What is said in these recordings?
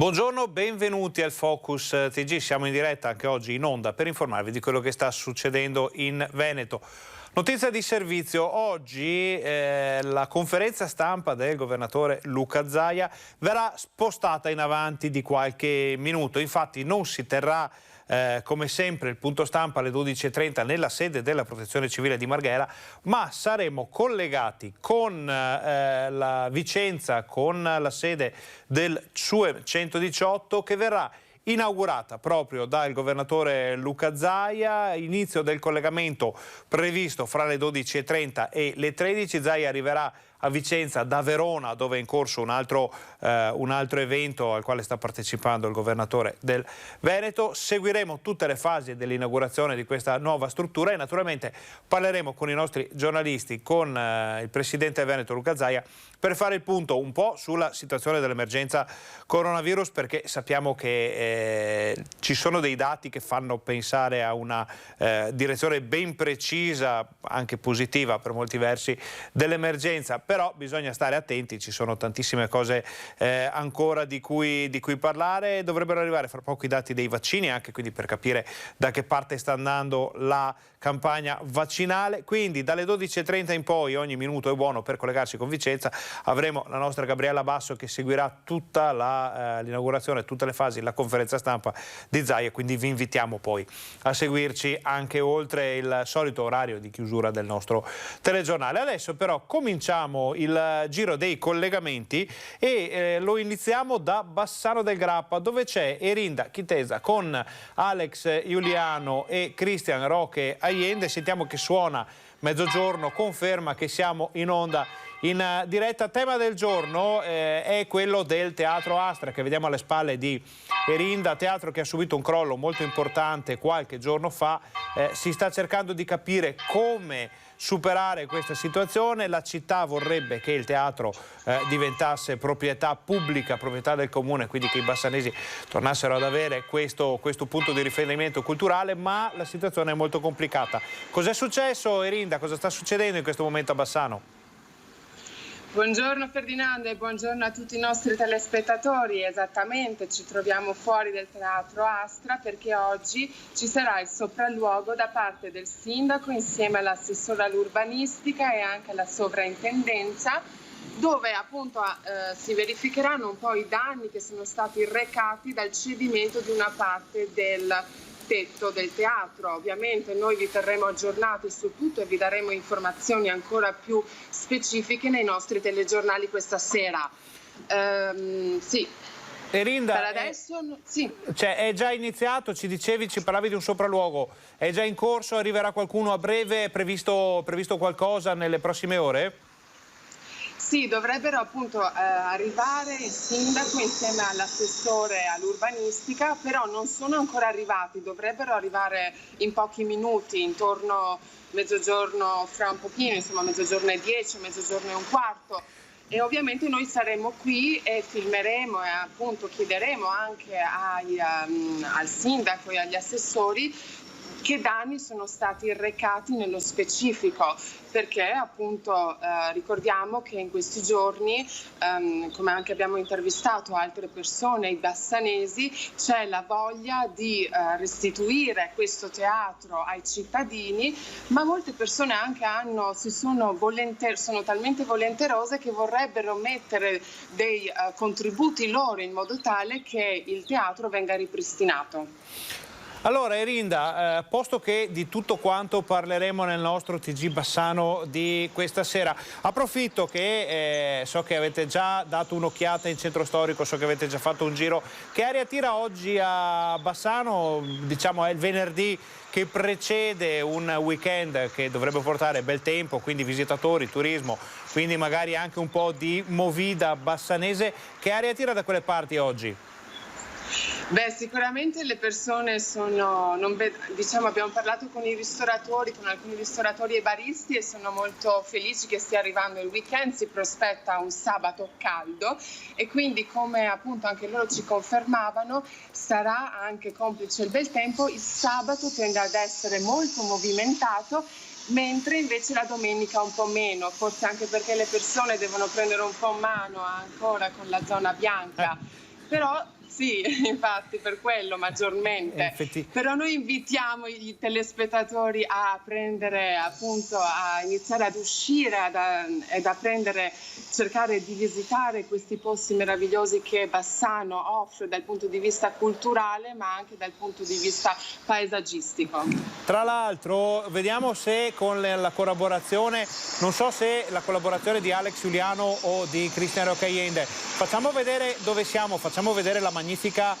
Buongiorno, benvenuti al Focus TG. Siamo in diretta anche oggi in onda per informarvi di quello che sta succedendo in Veneto. Notizia di servizio: oggi la conferenza stampa del governatore Luca Zaia verrà spostata in avanti di qualche minuto. Infatti non si terrà come sempre il punto stampa alle 12:30 nella sede della Protezione Civile di Marghera, ma saremo collegati con la Vicenza, con la sede del SUE 118, che verrà inaugurata proprio dal governatore Luca Zaia. Inizio del collegamento previsto fra le 12:30 e le 13. Zaia arriverà a Vicenza da Verona, dove è in corso un altro evento al quale sta partecipando il governatore del Veneto. Seguiremo tutte le fasi dell'inaugurazione di questa nuova struttura e naturalmente parleremo con i nostri giornalisti, con il presidente del Veneto Luca Zaia, per fare il punto un po' sulla situazione dell'emergenza coronavirus, perché sappiamo che ci sono dei dati che fanno pensare a una direzione ben precisa, anche positiva per molti versi, dell'emergenza. Però bisogna stare attenti, ci sono tantissime cose ancora di cui parlare. Dovrebbero arrivare fra poco i dati dei vaccini, anche quindi per capire da che parte sta andando la campagna vaccinale. Quindi dalle 12:30 in poi ogni minuto è buono per collegarsi con Vicenza. Avremo la nostra Gabriella Basso che seguirà tutta l'inaugurazione, tutte le fasi, la conferenza stampa di Zaia, quindi vi invitiamo poi a seguirci anche oltre il solito orario di chiusura del nostro telegiornale. Adesso però cominciamo il giro dei collegamenti e lo iniziamo da Bassano del Grappa, dove c'è Erinda Chitesa con Alex Giuliano e Cristian Roque Allende. Sentiamo che suona Mezzogiorno, conferma che siamo in onda in diretta. Tema del giorno è quello del Teatro Astra, che vediamo alle spalle di Erinda, teatro che ha subito un crollo molto importante qualche giorno fa. Si sta cercando di capire come superare questa situazione. La città vorrebbe che il teatro diventasse proprietà pubblica, proprietà del comune, quindi che i bassanesi tornassero ad avere questo punto di riferimento culturale, ma la situazione è molto complicata. Cos'è successo, Erinda? Cosa sta succedendo in questo momento a Bassano? Buongiorno Ferdinando e buongiorno a tutti i nostri telespettatori. Esattamente, ci troviamo fuori del Teatro Astra perché oggi ci sarà il sopralluogo da parte del sindaco insieme all'assessore all'urbanistica e anche alla sovrintendenza, dove appunto si verificheranno un po' i danni che sono stati recati dal cedimento di una parte del tetto del teatro. Ovviamente noi vi terremo aggiornati su tutto e vi daremo informazioni ancora più specifiche nei nostri telegiornali questa sera. Sì. Erinda, per adesso sì. Cioè, è già iniziato, ci dicevi, ci parlavi di un sopralluogo, è già in corso, arriverà qualcuno a breve, è previsto qualcosa nelle prossime ore? Sì, dovrebbero appunto arrivare il sindaco insieme all'assessore all'urbanistica, però non sono ancora arrivati, dovrebbero arrivare in pochi minuti, intorno mezzogiorno, fra un pochino, insomma mezzogiorno e 10, mezzogiorno e un quarto. E ovviamente noi saremo qui e filmeremo e appunto chiederemo anche al sindaco e agli assessori che danni sono stati recati nello specifico, perché appunto ricordiamo che in questi giorni, come anche abbiamo intervistato altre persone, i bassanesi, c'è la voglia di restituire questo teatro ai cittadini, ma molte persone anche sono talmente volenterose che vorrebbero mettere dei contributi loro in modo tale che il teatro venga ripristinato. Allora Erinda, posto che di tutto quanto parleremo nel nostro TG Bassano di questa sera, approfitto che so che avete già dato un'occhiata in centro storico, so che avete già fatto un giro. Che aria tira oggi a Bassano? Diciamo è il venerdì che precede un weekend che dovrebbe portare bel tempo, quindi visitatori, turismo, quindi magari anche un po' di movida bassanese. Che aria tira da quelle parti oggi? Beh, sicuramente le persone diciamo, abbiamo parlato con i ristoratori, con alcuni ristoratori e baristi, e sono molto felici che stia arrivando il weekend. Si prospetta un sabato caldo e quindi, come appunto anche loro ci confermavano, sarà anche complice il bel tempo. Il sabato tende ad essere molto movimentato, mentre invece la domenica un po' meno, forse anche perché le persone devono prendere un po' mano ancora con la zona bianca. Però Sì, infatti per quello maggiormente. Però noi invitiamo i telespettatori a prendere, appunto, a iniziare ad uscire ed a prendere, cercare di visitare questi posti meravigliosi che Bassano offre dal punto di vista culturale, ma anche dal punto di vista paesaggistico. Tra l'altro vediamo se con la collaborazione, non so se la collaborazione di Alex Giuliano o di Cristian Roccaiende, facciamo vedere dove siamo, facciamo vedere la magnifica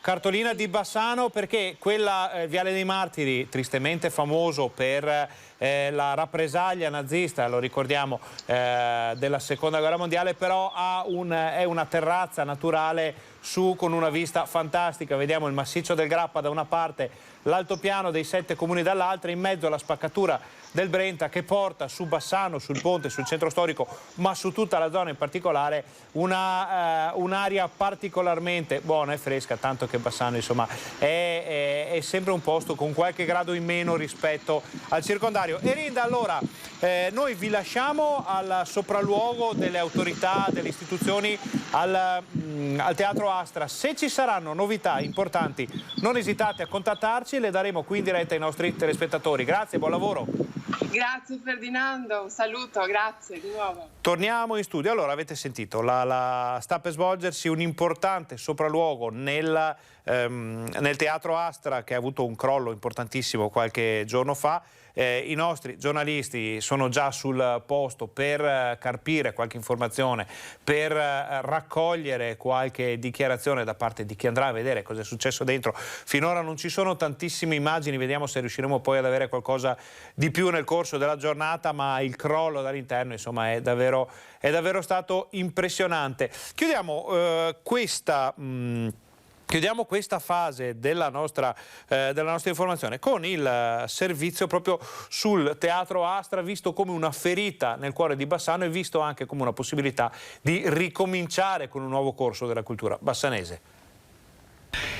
cartolina di Bassano, perché quella Viale dei Martiri, tristemente famoso per la rappresaglia nazista, lo ricordiamo, della seconda guerra mondiale, però è una terrazza naturale su con una vista fantastica. Vediamo il massiccio del Grappa da una parte, l'altopiano dei 7 comuni dall'altra, in mezzo alla spaccatura del Brenta che porta su Bassano, sul ponte, sul centro storico, ma su tutta la zona in particolare, un'aria particolarmente buona e fresca, tanto che Bassano insomma è sempre un posto con qualche grado in meno rispetto al circondario. Erinda, allora noi vi lasciamo al sopralluogo delle autorità, delle istituzioni, al Teatro Astra. Se ci saranno novità importanti non esitate a contattarci, le daremo qui in diretta ai nostri telespettatori. Grazie, buon lavoro. Grazie Ferdinando, un saluto, grazie di nuovo. Torniamo in studio. Allora, avete sentito, sta per svolgersi un importante sopralluogo nel Teatro Astra, che ha avuto un crollo importantissimo qualche giorno fa. I nostri giornalisti sono già sul posto per carpire qualche informazione, per raccogliere qualche dichiarazione da parte di chi andrà a vedere cosa è successo dentro. Finora non ci sono tantissime immagini, vediamo se riusciremo poi ad avere qualcosa di più nel corso della giornata, ma il crollo dall'interno insomma è davvero stato impressionante. Chiudiamo questa fase della nostra informazione con il servizio proprio sul Teatro Astra, visto come una ferita nel cuore di Bassano e visto anche come una possibilità di ricominciare con un nuovo corso della cultura bassanese.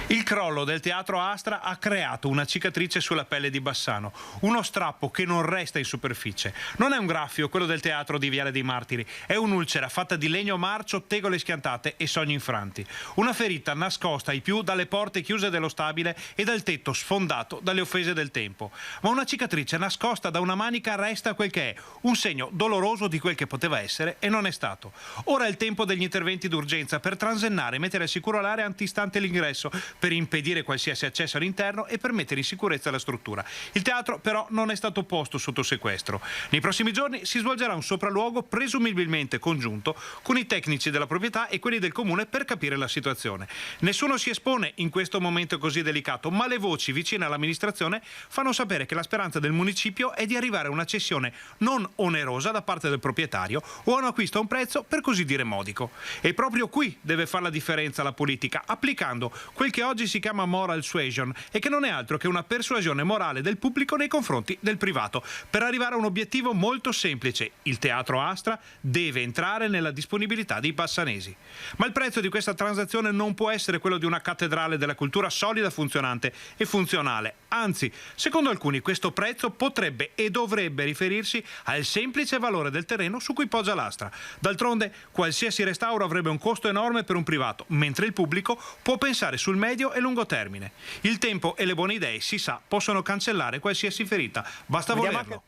Il crollo del Teatro Astra ha creato una cicatrice sulla pelle di Bassano, uno strappo che non resta in superficie. Non è un graffio quello del teatro di Viale dei Martiri, è un'ulcera fatta di legno marcio, tegole schiantate e sogni infranti. Una ferita nascosta ai più dalle porte chiuse dello stabile e dal tetto sfondato dalle offese del tempo. Ma una cicatrice nascosta da una manica resta quel che è, un segno doloroso di quel che poteva essere e non è stato. Ora è il tempo degli interventi d'urgenza per transennare e mettere al sicuro l'area antistante l'ingresso, per impedire qualsiasi accesso all'interno e per mettere in sicurezza la struttura. Il teatro però non è stato posto sotto sequestro. Nei prossimi giorni si svolgerà un sopralluogo presumibilmente congiunto con i tecnici della proprietà e quelli del comune per capire la situazione. Nessuno si espone in questo momento così delicato, ma le voci vicine all'amministrazione fanno sapere che la speranza del municipio è di arrivare a una cessione non onerosa da parte del proprietario o a un acquisto a un prezzo per così dire modico. E proprio qui deve fare la differenza la politica, applicando quel che oggi si chiama moral suasion e che non è altro che una persuasione morale del pubblico nei confronti del privato, per arrivare a un obiettivo molto semplice: il Teatro Astra deve entrare nella disponibilità dei bassanesi. Ma il prezzo di questa transazione non può essere quello di una cattedrale della cultura solida, funzionante e funzionale. Anzi, secondo alcuni questo prezzo potrebbe e dovrebbe riferirsi al semplice valore del terreno su cui poggia l'Astra. D'altronde, qualsiasi restauro avrebbe un costo enorme per un privato, mentre il pubblico può pensare sul medio e lungo termine. Il tempo e le buone idee, si sa, possono cancellare qualsiasi ferita, basta volerlo.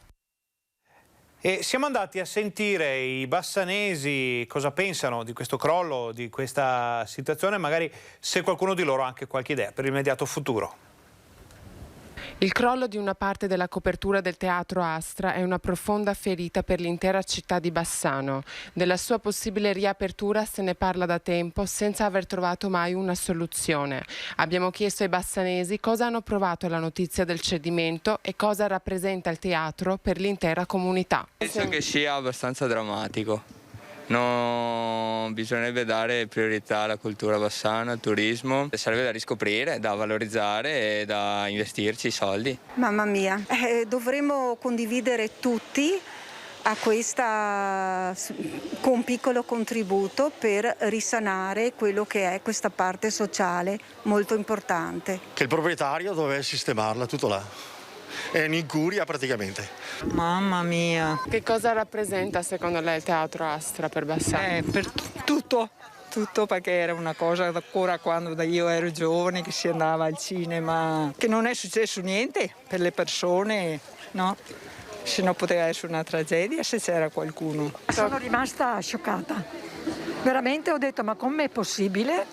E siamo andati a sentire i bassanesi cosa pensano di questo crollo, di questa situazione, magari se qualcuno di loro ha anche qualche idea per l'immediato futuro. Il crollo di una parte della copertura del Teatro Astra è una profonda ferita per l'intera città di Bassano. Della sua possibile riapertura se ne parla da tempo senza aver trovato mai una soluzione. Abbiamo chiesto ai bassanesi cosa hanno provato alla notizia del cedimento e cosa rappresenta il teatro per l'intera comunità. Penso che sia abbastanza drammatico. No, bisognerebbe dare priorità alla cultura bassana, al turismo. Sarebbe da riscoprire, da valorizzare e da investirci i soldi. Mamma mia, dovremmo condividere tutti a questa, con un piccolo contributo per risanare quello che è questa parte sociale molto importante. Che il proprietario doveva sistemarla, tutto là. È un'incuria praticamente. Mamma mia. Che cosa rappresenta secondo lei il Teatro Astra per Bassano? Per tutto, tutto perché era una cosa ancora quando io ero giovane che si andava al cinema, che non è successo niente per le persone, no? Se no poteva essere una tragedia se c'era qualcuno. Sono rimasta scioccata. Veramente ho detto, ma com'è possibile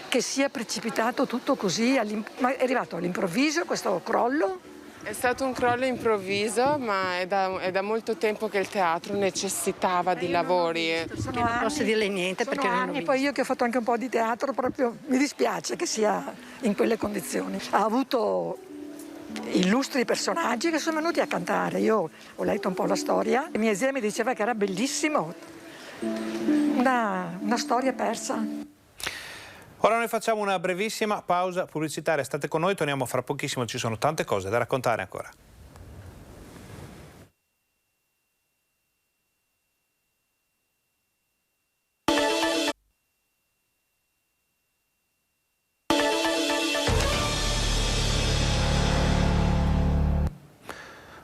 che sia precipitato tutto così? Ma è arrivato all'improvviso questo crollo? È stato un crollo improvviso, ma è da molto tempo che il teatro necessitava di lavori. Non posso dirle niente perché non l'ho visto. Poi io che ho fatto anche un po' di teatro, proprio mi dispiace che sia in quelle condizioni. Ha avuto illustri personaggi che sono venuti a cantare. Io ho letto un po' la storia. La mia zia mi diceva che era bellissimo, una storia persa. Ora noi facciamo una brevissima pausa pubblicitaria, state con noi, torniamo fra pochissimo, ci sono tante cose da raccontare ancora.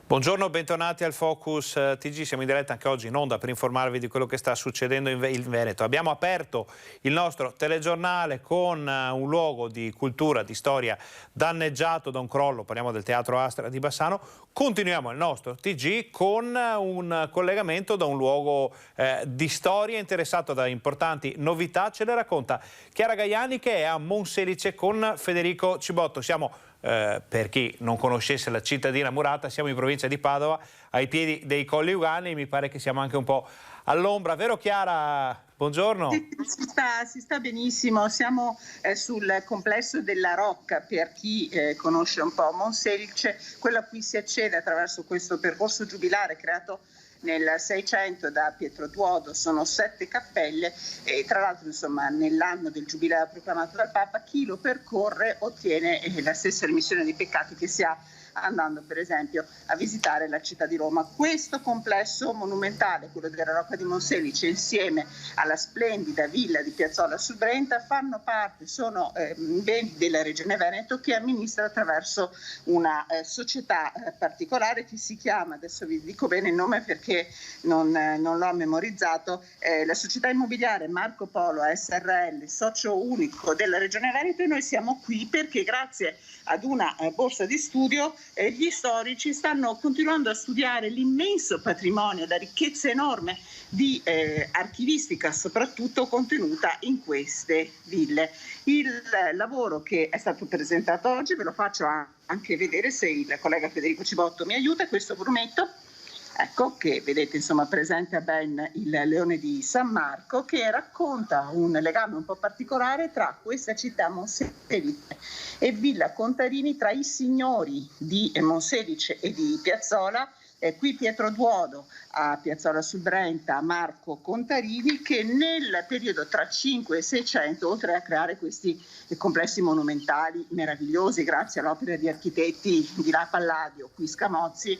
Buongiorno, bentornati al Focus TG, siamo in diretta anche oggi in onda per informarvi di quello che sta succedendo in Veneto. Abbiamo aperto il nostro telegiornale con un luogo di cultura, di storia danneggiato da un crollo, parliamo del Teatro Astra di Bassano. Continuiamo il nostro TG con un collegamento da un luogo di storia interessato da importanti novità. Ce le racconta Chiara Gaiani che è a Monselice con Federico Cibotto. Siamo per chi non conoscesse la cittadina murata, siamo in provincia di Padova, ai piedi dei Colli Ugani, mi pare che siamo anche un po' all'ombra, vero Chiara? Buongiorno. Si sta benissimo, siamo sul complesso della Rocca, per chi conosce un po' Monselice, quello a cui si accede attraverso questo percorso giubilare creato nel 600 da Pietro Duodo. Sono 7 cappelle e tra l'altro insomma nell'anno del giubileo proclamato dal Papa chi lo percorre ottiene la stessa remissione dei peccati che si ha andando per esempio a visitare la città di Roma. Questo complesso monumentale, quello della Rocca di Monselice, insieme alla splendida villa di Piazzola sul Brenta, fanno parte, sono beni della Regione Veneto che amministra attraverso una società particolare che si chiama, adesso vi dico bene il nome perché non l'ho memorizzato, la società immobiliare Marco Polo SRL, socio unico della Regione Veneto, e noi siamo qui perché grazie ad una borsa di studio gli storici stanno continuando a studiare l'immenso patrimonio, la ricchezza enorme di archivistica soprattutto contenuta in queste ville. Il lavoro che è stato presentato oggi, ve lo faccio anche vedere se il collega Federico Cibotto mi aiuta, questo grumetto. Ecco, che vedete insomma presenta ben il Leone di San Marco, che racconta un legame un po' particolare tra questa città Monselice e Villa Contarini, tra i signori di Monselice e di Piazzola. Qui Pietro Duodo a Piazzola sul Brenta, Marco Contarini, che nel periodo tra 5 e 600, oltre a creare questi complessi monumentali meravigliosi grazie all'opera di architetti di là Palladio, qui Scamozzi,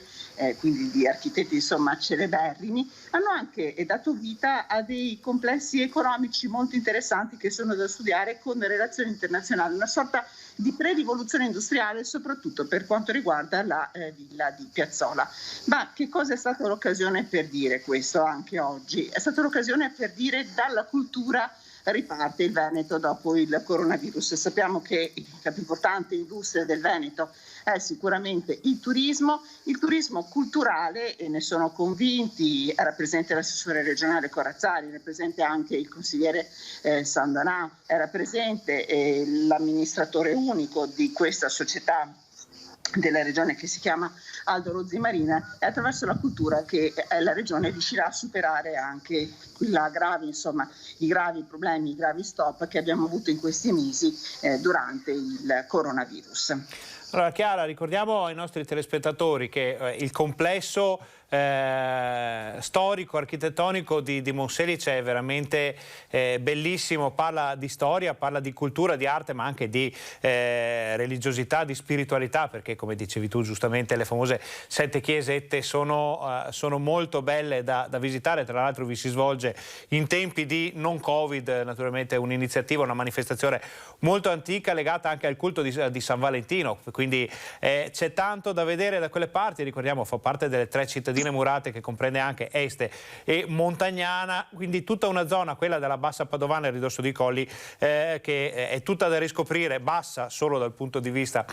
quindi di architetti insomma celeberrimi, hanno anche dato vita a dei complessi economici molto interessanti che sono da studiare con relazioni internazionali, una sorta di pre-rivoluzione industriale soprattutto per quanto riguarda la villa di Piazzola. Ma che cosa è stata l'occasione per dire questo anche oggi? È stata l'occasione per dire dalla cultura riparte il Veneto dopo il coronavirus. Sappiamo che la più importante industria del Veneto è sicuramente il turismo culturale, e ne sono convinti, era presente l'assessore regionale Corazzari, era presente anche il consigliere Sandanà, era presente l'amministratore unico di questa società della regione che si chiama Aldo Rozzi Marina, e attraverso la cultura che la regione riuscirà a superare anche i gravi problemi, i gravi stop che abbiamo avuto in questi mesi durante il coronavirus. Allora Chiara, ricordiamo ai nostri telespettatori che il complesso storico, architettonico di Monselice è veramente bellissimo, parla di storia, parla di cultura, di arte, ma anche di religiosità, di spiritualità, perché come dicevi tu giustamente le famose 7 chiesette sono molto belle da visitare. Tra l'altro vi si svolge in tempi di non Covid, naturalmente un'iniziativa, una manifestazione molto antica legata anche al culto di San Valentino, quindi c'è tanto da vedere da quelle parti. Ricordiamo, fa parte delle 3 cittadine murate, che comprende anche Este e Montagnana, quindi tutta una zona, quella della Bassa Padovana e ridosso di Colli, che è tutta da riscoprire, bassa solo dal punto di vista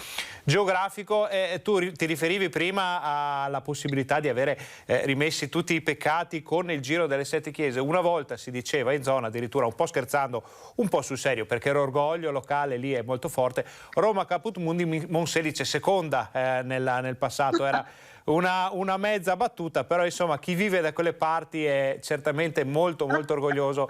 geografico. Tu ti riferivi prima alla possibilità di avere rimessi tutti i peccati con il giro delle 7 chiese. Una volta si diceva in zona, addirittura un po' scherzando, un po' sul serio, perché l'orgoglio locale lì è molto forte, Roma Caput Mundi Monselice seconda nel passato, era una mezza battuta, però insomma chi vive da quelle parti è certamente molto orgoglioso.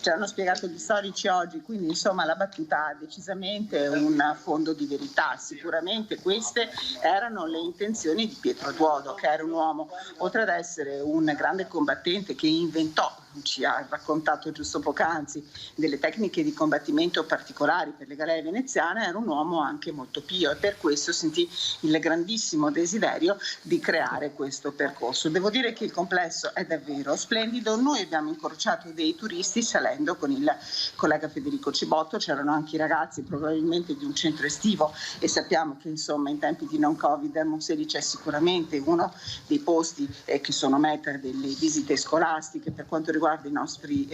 Ci hanno spiegato gli storici oggi, quindi insomma la battuta ha decisamente un fondo di verità. Sicuramente queste erano le intenzioni di Pietro Duodo, che era un uomo, oltre ad essere un grande combattente che inventò, ci ha raccontato giusto poc'anzi, delle tecniche di combattimento particolari per le galee veneziane, era un uomo anche molto pio, e per questo sentì il grandissimo desiderio di creare questo percorso. Devo dire che il complesso è davvero splendido. Noi abbiamo incrociato dei turisti salendo con il collega Federico Cibotto, c'erano anche i ragazzi probabilmente di un centro estivo, e sappiamo che insomma in tempi di non Covid Monselice è sicuramente uno dei posti che sono meta delle visite scolastiche per quanto riguarda i nostri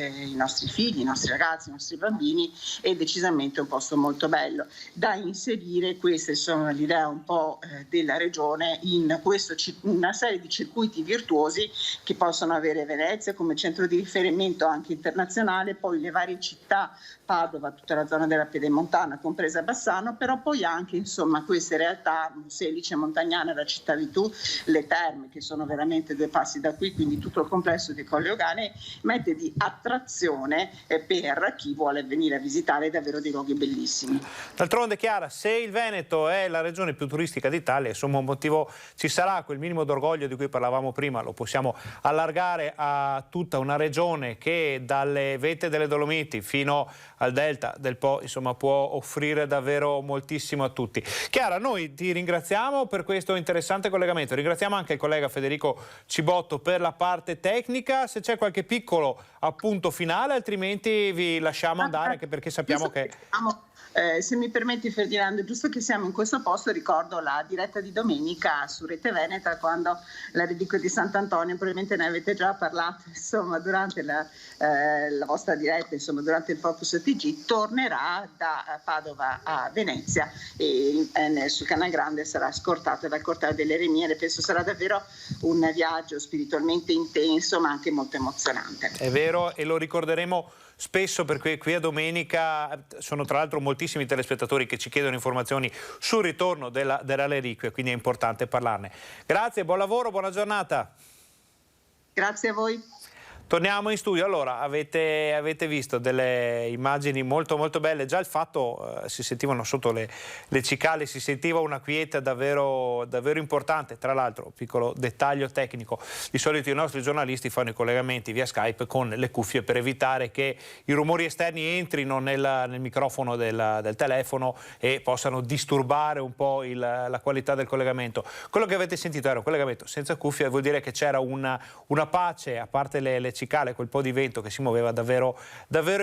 figli, i nostri ragazzi, i nostri bambini. È decisamente un posto molto bello da inserire. Questa insomma l'idea un po' della regione in una serie di circuiti virtuosi che possono avere Venezia come centro di riferimento anche internazionale, poi le varie città, Padova, tutta la zona della Pedemontana, compresa Bassano, però poi anche insomma queste realtà, Monselice, Montagnana, la città di Tu, le terme, che sono veramente 2 passi da qui, quindi tutto il complesso di Colle Euganei mette di attrazione per chi vuole venire a visitare davvero dei luoghi bellissimi. D'altronde, Chiara, se il Veneto è la regione più turistica d'Italia, insomma un motivo ci sarà. Quel minimo d'orgoglio di cui parlavamo prima lo possiamo allargare a tutta una regione che dalle vette delle Dolomiti fino al delta del Po insomma può offrire davvero moltissimo a tutti. Chiara, noi ti ringraziamo per questo interessante collegamento, ringraziamo anche il collega Federico Cibotto per la parte tecnica. Se c'è qualche piccolo appunto finale, altrimenti vi lasciamo andare, anche perché sappiamo che... Se mi permetti Ferdinando, giusto che siamo in questo posto, ricordo la diretta di domenica su Rete Veneta, quando la reliquia di Sant'Antonio, probabilmente ne avete già parlato insomma durante la vostra diretta, insomma durante il Focus TG, tornerà da Padova a Venezia e sul Canal Grande sarà scortata dal corteo delle Eremie. Penso sarà davvero un viaggio spiritualmente intenso ma anche molto emozionante. È vero, e lo ricorderemo spesso, perché qui a domenica sono tra l'altro moltissimi telespettatori che ci chiedono informazioni sul ritorno della reliquia, quindi è importante parlarne. Grazie, buon lavoro, buona giornata. Grazie a voi. Torniamo in studio. Allora, avete visto delle immagini molto belle. Già il fatto, si sentivano sotto le cicale, si sentiva una quiete davvero importante. Tra l'altro, piccolo dettaglio tecnico, di solito i nostri giornalisti fanno i collegamenti via Skype con le cuffie per evitare che i rumori esterni entrino nel microfono del telefono e possano disturbare un po' la qualità del collegamento. Quello che avete sentito era un collegamento senza cuffie, vuol dire che c'era una pace, a parte le cicale, quel po' di vento che si muoveva davvero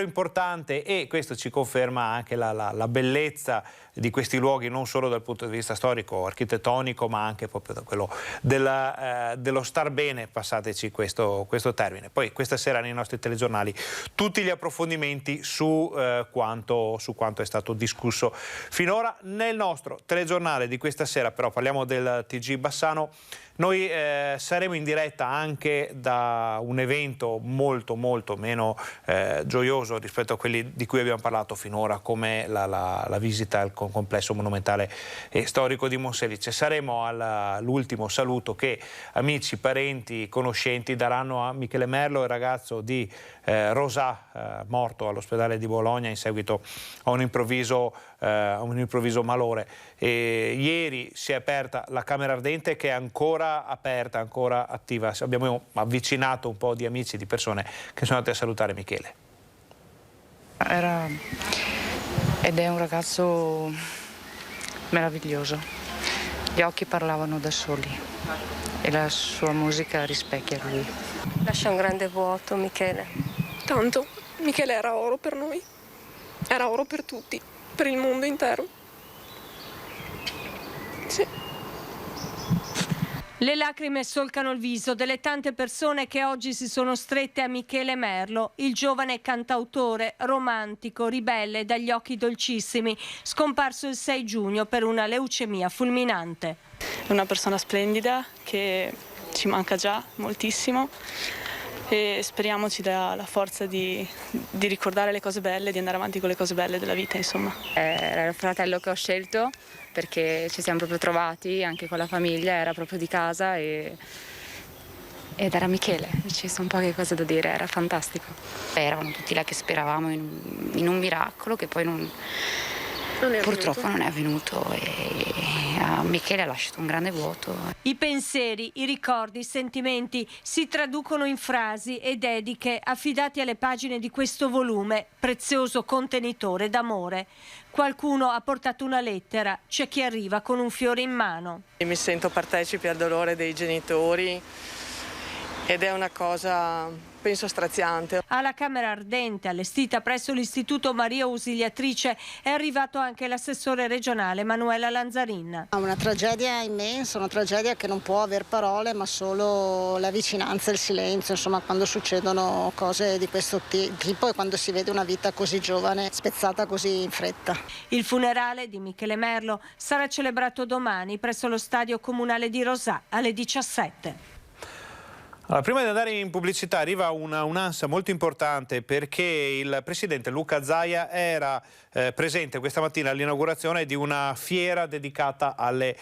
importante, e questo ci conferma anche la bellezza di questi luoghi, non solo dal punto di vista storico, architettonico, ma anche proprio da quello dello star bene, passateci questo termine. Poi questa sera nei nostri telegiornali tutti gli approfondimenti su quanto è stato discusso finora. Nel nostro telegiornale di questa sera però parliamo del TG Bassano. Noi saremo in diretta anche da un evento molto meno gioioso rispetto a quelli di cui abbiamo parlato finora, come la visita al complesso monumentale e storico di Monselice. Saremo all'ultimo saluto che amici, parenti, conoscenti daranno a Michele Merlo, il ragazzo di Rosà, morto all'ospedale di Bologna in seguito a un improvviso malore. Ieri si è aperta la Camera Ardente, che è ancora aperta, ancora attiva. Abbiamo avvicinato un po' di amici, di persone che sono andate a salutare Michele. Era ed è un ragazzo meraviglioso. Gli occhi parlavano da soli e la sua musica rispecchia lui. Lascia un grande vuoto, Michele. Tanto, Michele era oro per noi, era oro per tutti, per il mondo intero. Sì. Le lacrime solcano il viso delle tante persone che oggi si sono strette a Michele Merlo, il giovane cantautore, romantico, ribelle dagli occhi dolcissimi, scomparso il 6 giugno per una leucemia fulminante. È una persona splendida che ci manca già moltissimo e speriamo ci dà la forza di ricordare le cose belle, di andare avanti con le cose belle della vita, insomma. Era il fratello che ho scelto perché ci siamo proprio trovati anche con la famiglia, era proprio di casa ed era Michele, ci sono poche cose da dire, era fantastico. Eravamo tutti là che speravamo in un miracolo che poi purtroppo non è avvenuto e a Michele ha lasciato un grande vuoto. I pensieri, i ricordi, i sentimenti si traducono in frasi e dediche affidati alle pagine di questo volume, prezioso contenitore d'amore. Qualcuno ha portato una lettera, c'è chi arriva con un fiore in mano. Mi sento partecipe al dolore dei genitori ed è una cosa, penso, straziante. Alla Camera Ardente, allestita presso l'Istituto Maria Ausiliatrice, è arrivato anche l'assessore regionale Manuela Lanzarin. Una tragedia immensa, una tragedia che non può aver parole, ma solo la vicinanza e il silenzio, insomma, quando succedono cose di questo tipo e quando si vede una vita così giovane spezzata così in fretta. Il funerale di Michele Merlo sarà celebrato domani presso lo Stadio Comunale di Rosà alle 17. Allora, prima di andare in pubblicità arriva un'ansia molto importante perché il presidente Luca Zaia era presente questa mattina all'inaugurazione di una fiera dedicata alle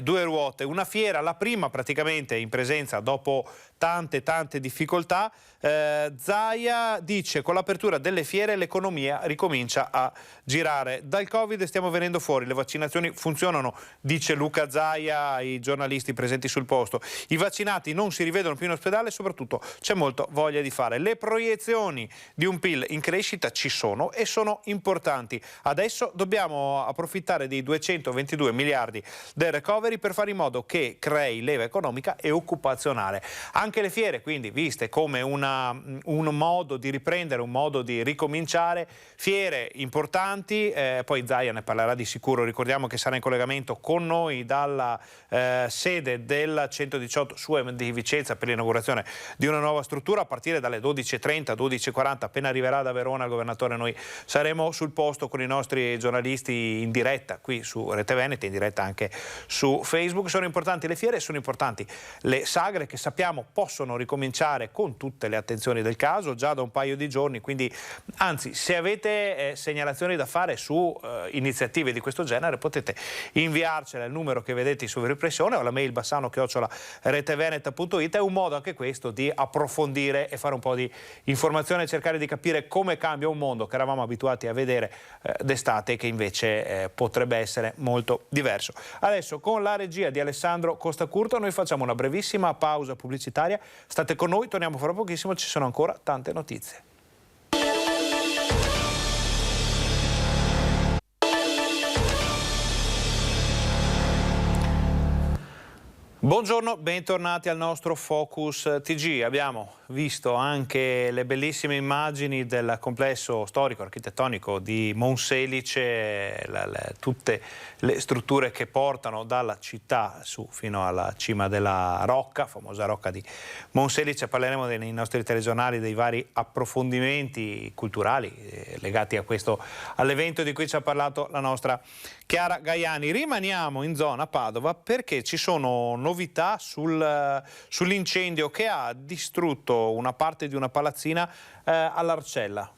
due ruote. Una fiera, la prima praticamente in presenza dopo tante difficoltà. Zaia dice: con l'apertura delle fiere l'economia ricomincia a girare. Dal Covid stiamo venendo fuori, le vaccinazioni funzionano, dice Luca Zaia ai giornalisti presenti sul posto. I vaccinati non si rivedono più in ospedale e soprattutto c'è molto voglia di fare. Le proiezioni di un PIL in crescita ci sono e sono importanti. Adesso dobbiamo approfittare dei 222 miliardi del recovery per fare in modo che crei leva economica e occupazionale. Anche le fiere quindi viste come un modo di riprendere, un modo di ricominciare, fiere importanti, poi Zaia ne parlerà di sicuro. Ricordiamo che sarà in collegamento con noi dalla sede del 118 SUEM di Vicenza per l'inaugurazione di una nuova struttura a partire dalle 12:30, 12:40. Appena arriverà da Verona il governatore noi saremo sul posto con i nostri giornalisti in diretta qui su Rete Veneta, in diretta anche su Facebook. Sono importanti le fiere, sono importanti le sagre che sappiamo possono ricominciare con tutte le attenzioni del caso già da un paio di giorni, quindi anzi se avete segnalazioni da fare su iniziative di questo genere potete inviarcele al numero che vedete in sovraimpressione o alla mail bassano@reteveneta.it. È un modo anche questo di approfondire e fare un po' di informazione e cercare di capire come cambia un mondo che eravamo abituati a vedere d'estate e che invece potrebbe essere molto diverso. Adesso con la regia di Alessandro Costacurto noi facciamo una brevissima pausa pubblicitaria. State con noi, torniamo fra pochissimo, ci sono ancora tante notizie. Buongiorno, bentornati al nostro Focus TG. Abbiamo visto anche le bellissime immagini del complesso storico architettonico di Monselice, tutte le strutture che portano dalla città su fino alla cima della Rocca, famosa Rocca di Monselice. Parleremo nei nostri telegiornali dei vari approfondimenti culturali legati a all'evento di cui ci ha parlato la nostra Chiara Gaiani. Rimaniamo in zona Padova perché ci sono novità sull'incendio che ha distrutto una parte di una palazzina all'Arcella.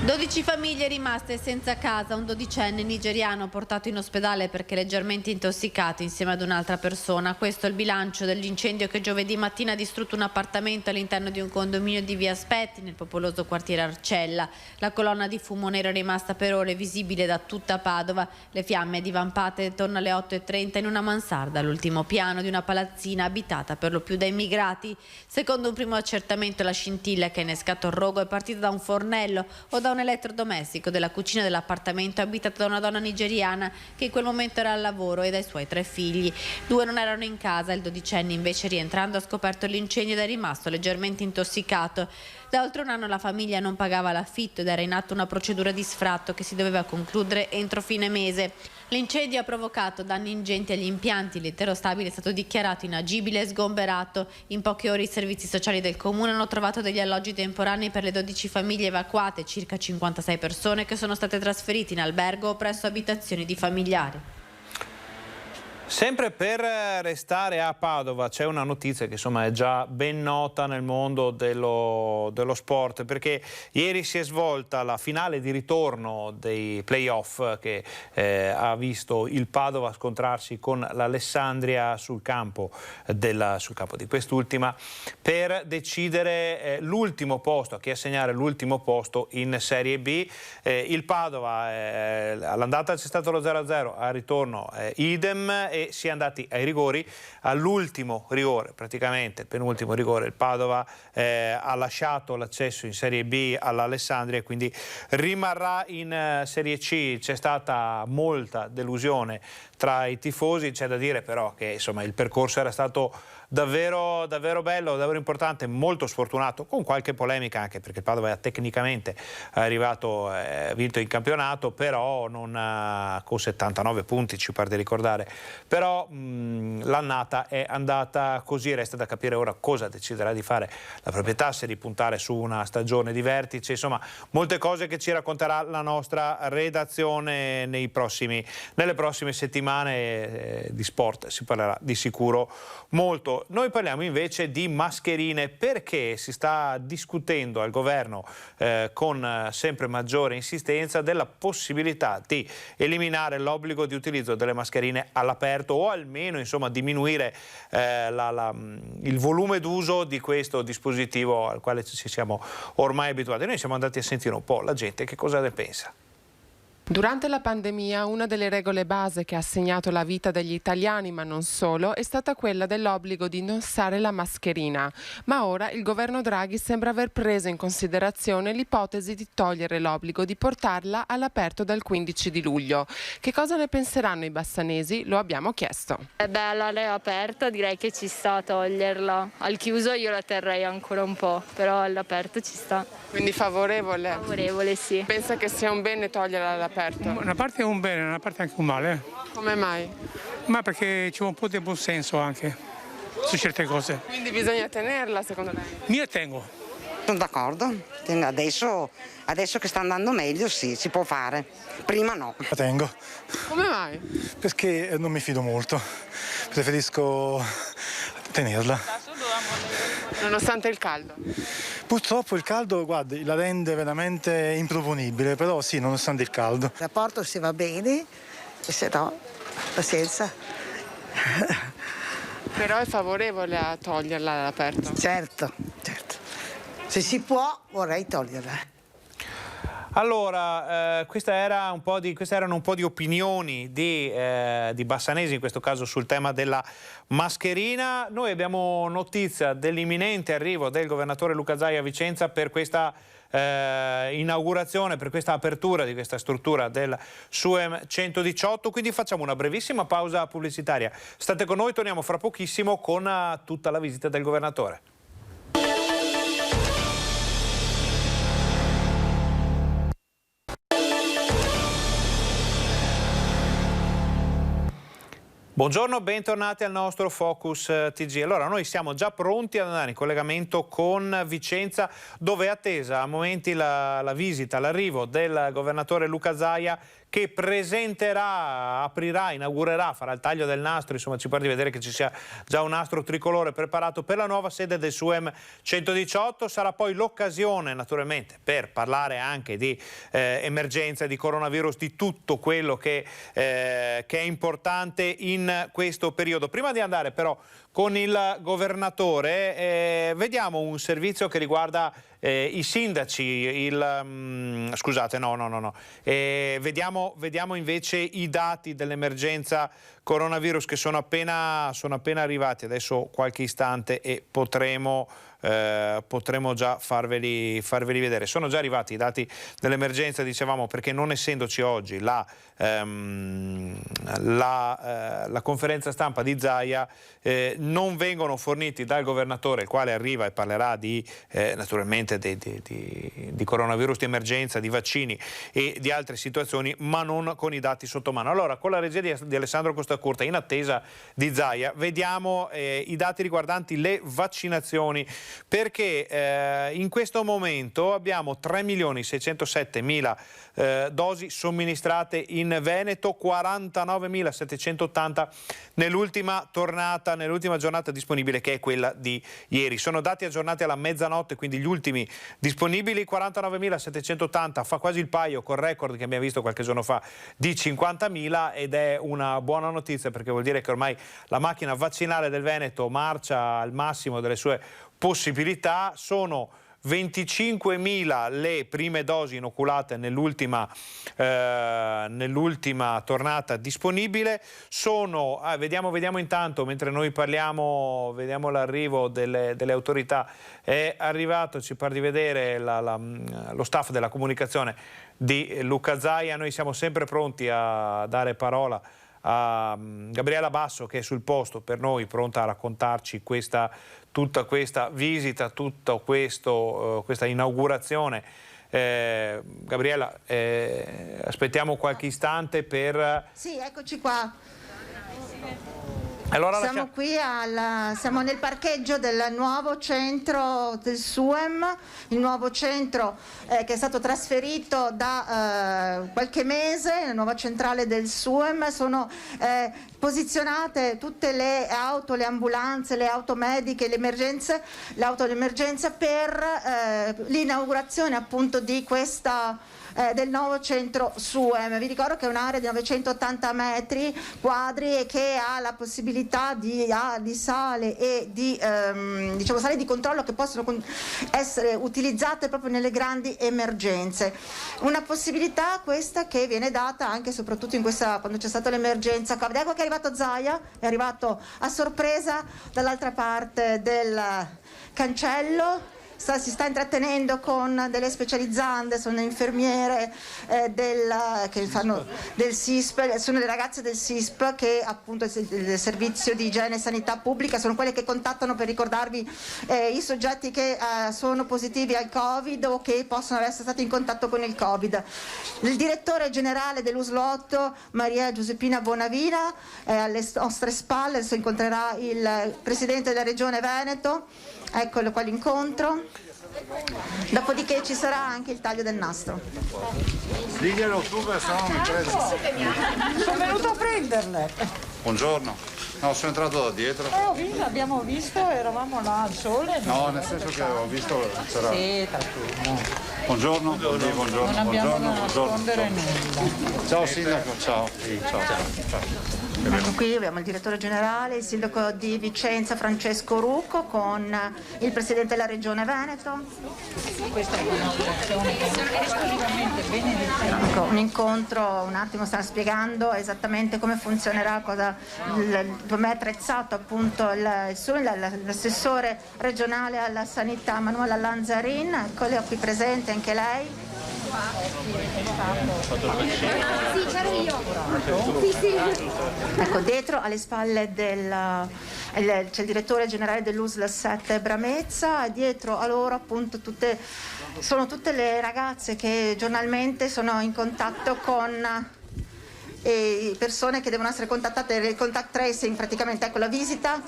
12 famiglie rimaste senza casa, un 12enne nigeriano portato in ospedale perché leggermente intossicato insieme ad un'altra persona. Questo è il bilancio dell'incendio che giovedì mattina ha distrutto un appartamento all'interno di un condominio di Via Aspetti nel popoloso quartiere Arcella. La colonna di fumo nera è rimasta per ore visibile da tutta Padova. Le fiamme divampate intorno alle 8:30 in una mansarda all'ultimo piano di una palazzina abitata per lo più da immigrati. Secondo un primo accertamento la scintilla che ha innescato il rogo è partita da un fornello o da un elettrodomestico della cucina dell'appartamento abitato da una donna nigeriana che in quel momento era al lavoro e dai suoi 3 figli. 2 non erano in casa, il 12enne invece rientrando ha scoperto l'incendio ed è rimasto leggermente intossicato. Da oltre un anno la famiglia non pagava l'affitto ed era in atto una procedura di sfratto che si doveva concludere entro fine mese. L'incendio ha provocato danni ingenti agli impianti, l'intero stabile è stato dichiarato inagibile e sgomberato. In poche ore i servizi sociali del comune hanno trovato degli alloggi temporanei per le 12 famiglie evacuate, circa 56 persone che sono state trasferite in albergo o presso abitazioni di familiari. Sempre per restare a Padova c'è una notizia che insomma è già ben nota nel mondo dello sport, perché ieri si è svolta la finale di ritorno dei playoff che ha visto il Padova scontrarsi con l'Alessandria sul campo di quest'ultima per decidere l'ultimo posto, a chi assegnare l'ultimo posto in Serie B. Il Padova all'andata c'è stato lo 0-0, al ritorno idem, e si è andati ai rigori. All'ultimo rigore, praticamente il penultimo rigore, il Padova ha lasciato l'accesso in Serie B all'Alessandria e quindi rimarrà in Serie C. C'è stata molta delusione tra i tifosi, c'è da dire però che insomma il percorso era stato davvero bello, davvero importante, molto sfortunato, con qualche polemica anche perché il Padova è tecnicamente arrivato, vinto in campionato, però non con 79 punti, ci pare di ricordare, però l'annata è andata così. Resta da capire ora cosa deciderà di fare la proprietà, se ripuntare su una stagione di vertice, insomma molte cose che ci racconterà la nostra redazione nelle prossime settimane. Di sport si parlerà di sicuro molto. Noi parliamo invece di mascherine, perché si sta discutendo al governo con sempre maggiore insistenza della possibilità di eliminare l'obbligo di utilizzo delle mascherine all'aperto, o almeno insomma diminuire il volume d'uso di questo dispositivo al quale ci siamo ormai abituati. Noi siamo andati a sentire un po' la gente che cosa ne pensa. Durante la pandemia, una delle regole base che ha segnato la vita degli italiani, ma non solo, è stata quella dell'obbligo di indossare la mascherina. Ma ora il governo Draghi sembra aver preso in considerazione l'ipotesi di togliere l'obbligo, di portarla all'aperto dal 15 di luglio. Che cosa ne penseranno i bassanesi? Lo abbiamo chiesto. All'aria aperta direi che ci sta a toglierla. Al chiuso io la terrei ancora un po', però all'aperto ci sta. Quindi favorevole? Favorevole, sì. Pensa che sia un bene toglierla all'aperto? Una parte è un bene, una parte è anche un male. Come mai? Ma perché c'è un po' di buon senso anche su certe cose. Quindi bisogna tenerla, secondo lei? Io tengo. Sono d'accordo. Adesso che sta andando meglio sì, si può fare. Prima no. La tengo. Come mai? Perché non mi fido molto. Preferisco tenerla. Nonostante il caldo? Purtroppo il caldo, guardi, la rende veramente improponibile, però sì, nonostante il caldo. Il rapporto si va bene, e se no, pazienza. Però è favorevole a toglierla all'aperto? Certo. Se si può, vorrei toglierla. Allora, queste erano un po' di opinioni di bassanesi, in questo caso sul tema della mascherina. Noi abbiamo notizia dell'imminente arrivo del governatore Luca Zaia a Vicenza per questa inaugurazione, per questa apertura di questa struttura del SUEM 118, quindi facciamo una brevissima pausa pubblicitaria. State con noi, torniamo fra pochissimo con tutta la visita del governatore. Buongiorno, bentornati al nostro Focus TG. Allora, noi siamo già pronti ad andare in collegamento con Vicenza, dove è attesa a momenti la visita, l'arrivo del governatore Luca Zaia, che presenterà, aprirà, inaugurerà, farà il taglio del nastro, insomma ci pare di vedere che ci sia già un nastro tricolore preparato per la nuova sede del SUEM 118. Sarà poi l'occasione naturalmente per parlare anche di emergenza, di coronavirus, di tutto quello che è importante in questo periodo. Prima di andare però con il governatore vediamo un servizio che riguarda i sindaci, vediamo invece i dati dell'emergenza coronavirus che sono appena arrivati adesso qualche istante e potremo già farveli vedere. Sono già arrivati i dati dell'emergenza, dicevamo, perché non essendoci oggi la conferenza stampa di Zaia, non vengono forniti dal governatore, il quale arriva e parlerà naturalmente di coronavirus di emergenza, di vaccini e di altre situazioni, ma non con i dati sotto mano. Allora, con la regia di Alessandro Costacurta, in attesa di Zaia, vediamo i dati riguardanti le vaccinazioni, perché in questo momento abbiamo 3.607.000 dosi somministrate in Veneto, 49.780 nell'ultima giornata disponibile, che è quella di ieri. Sono dati aggiornati alla mezzanotte, quindi gli ultimi disponibili. 49.780 fa quasi il paio col record che abbiamo visto qualche giorno fa di 50.000, ed è una buona notizia, perché vuol dire che ormai la macchina vaccinale del Veneto marcia al massimo delle sue possibilità. Sono 25.000 le prime dosi inoculate nell'ultima tornata disponibile. Vediamo intanto, mentre noi parliamo, vediamo l'arrivo delle autorità. È arrivato, ci pare di vedere, lo staff della comunicazione di Luca Zaia. Noi siamo sempre pronti a dare parola a Gabriella Basso, che è sul posto per noi, pronta a raccontarci tutta questa visita, questa inaugurazione. Gabriella, aspettiamo qualche istante per... Sì, eccoci qua. Allora siamo nel parcheggio del nuovo centro del SUEM, il nuovo centro che è stato trasferito da qualche mese, la nuova centrale del SUEM. Sono posizionate tutte le auto, le ambulanze, le auto mediche, l'auto d'emergenza per l'inaugurazione appunto di del nuovo centro SUEM. Vi ricordo che è un'area di 980 metri quadri e che ha la possibilità di sale e di sale di controllo che possono essere utilizzate proprio nelle grandi emergenze. Una possibilità questa che viene data anche e soprattutto quando c'è stata l'emergenza Covid. Ecco che è arrivato Zaia, è arrivato a sorpresa dall'altra parte del cancello. Si sta intrattenendo con delle specializzande, sono infermiere che fanno del SISP, sono le ragazze del SISP, che appunto è il servizio di igiene e sanità pubblica, sono quelle che contattano per ricordarvi i soggetti che sono positivi al Covid o che possono essere stati in contatto con il Covid. Il direttore generale dell'USL 8, Maria Giuseppina Bonavina, alle nostre spalle, adesso incontrerà il presidente della regione Veneto. Eccolo qua l'incontro. Dopodiché ci sarà anche il taglio del nastro. Diglielo tu, perché sennò non mi credo. Sono venuto a prenderle. Buongiorno. No, sono entrato da dietro. Abbiamo visto, eravamo là al sole. No, nel senso che ho visto c'era. Sì, tranquillo. Buongiorno. Buongiorno. Non abbiamo da nascondere nulla. Ciao sindaco, ciao. Ecco, qui abbiamo il direttore generale, il sindaco di Vicenza Francesco Rucco, con il presidente della regione Veneto. Questa è un'operazione esclusivamente benedizione. Ecco, un incontro, un attimo stanno spiegando esattamente come funzionerà, come è attrezzato appunto l'assessore regionale alla sanità Manuela Lanzarin. Eccole qui presente anche lei. Sì, c'ero io. Ecco, dietro alle spalle c'è il direttore generale dell'USL 7 Bramezza, e dietro a loro appunto sono tutte le ragazze che giornalmente sono in contatto con persone che devono essere contattate, il contact tracing praticamente. Ecco la visita.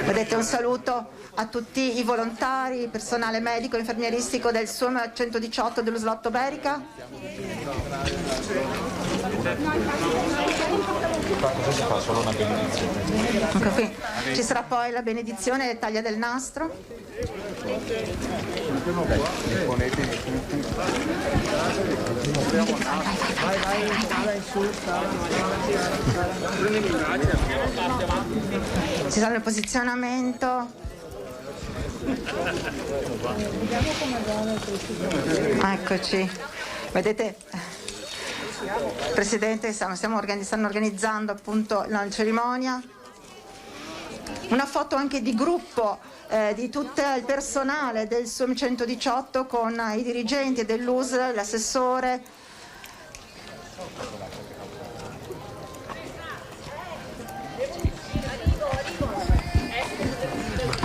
Vedete, un saluto a tutti i volontari, personale medico e infermieristico del SUEM 118 dello Slotto Berica. Fa solo una benedizione. Ecco qui. Ci sarà poi la benedizione e taglia del nastro. Ci sarà il posizionamento. Eccoci. Vedete, Presidente, stanno organizzando appunto la cerimonia. una foto anche di gruppo di tutto il personale del SUEM 118 con i dirigenti dell'USL, l'assessore.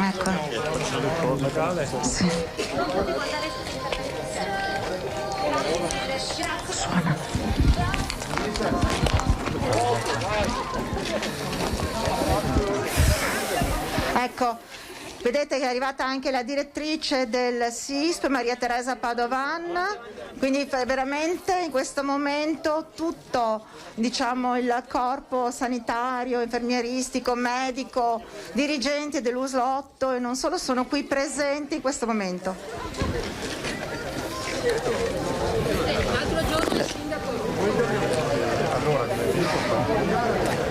Ecco. Sì. Ecco, vedete che è arrivata anche la direttrice del SISP, Maria Teresa Padovan, quindi veramente in questo momento tutto, diciamo, il corpo sanitario, infermieristico, medico, dirigenti dell'USL 8 e non solo sono qui presenti in questo momento.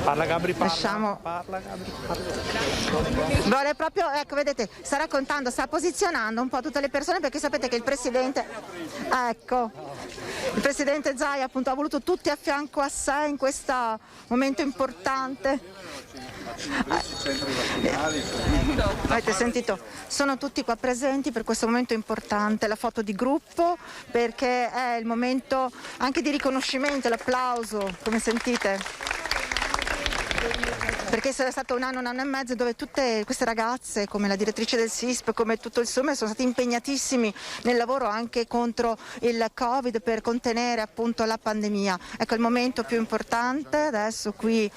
Parla Gabri, parla. Vuole proprio, ecco, vedete, sta raccontando, sta posizionando un po' tutte le persone, perché sapete che il Presidente, ecco, il Presidente Zaia appunto ha voluto tutti a fianco a sé in questo momento importante. Avete sentito? Sono tutti qua presenti per questo momento importante, la foto di gruppo, perché è il momento anche di riconoscimento, l'applauso, come sentite? Perché sarà stato un anno e mezzo dove tutte queste ragazze, come la direttrice del SISP, come tutto il SUEM, sono stati impegnatissimi nel lavoro anche contro il Covid per contenere appunto la pandemia. Ecco il momento più importante, adesso qui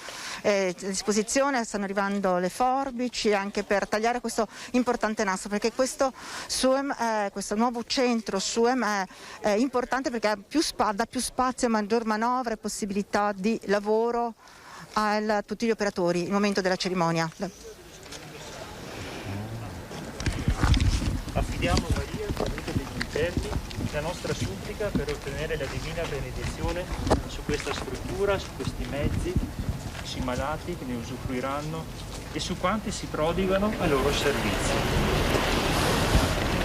a disposizione stanno arrivando le forbici anche per tagliare questo importante nastro, perché questo SUEM, questo nuovo centro SUEM è importante perché dà più spazio e maggior manovra e possibilità di lavoro a tutti gli operatori, il momento della cerimonia. Affidiamo a Maria, Madre degli Interni, la nostra supplica per ottenere la divina benedizione su questa struttura, su questi mezzi, sui malati che ne usufruiranno e su quanti si prodigano ai loro servizi.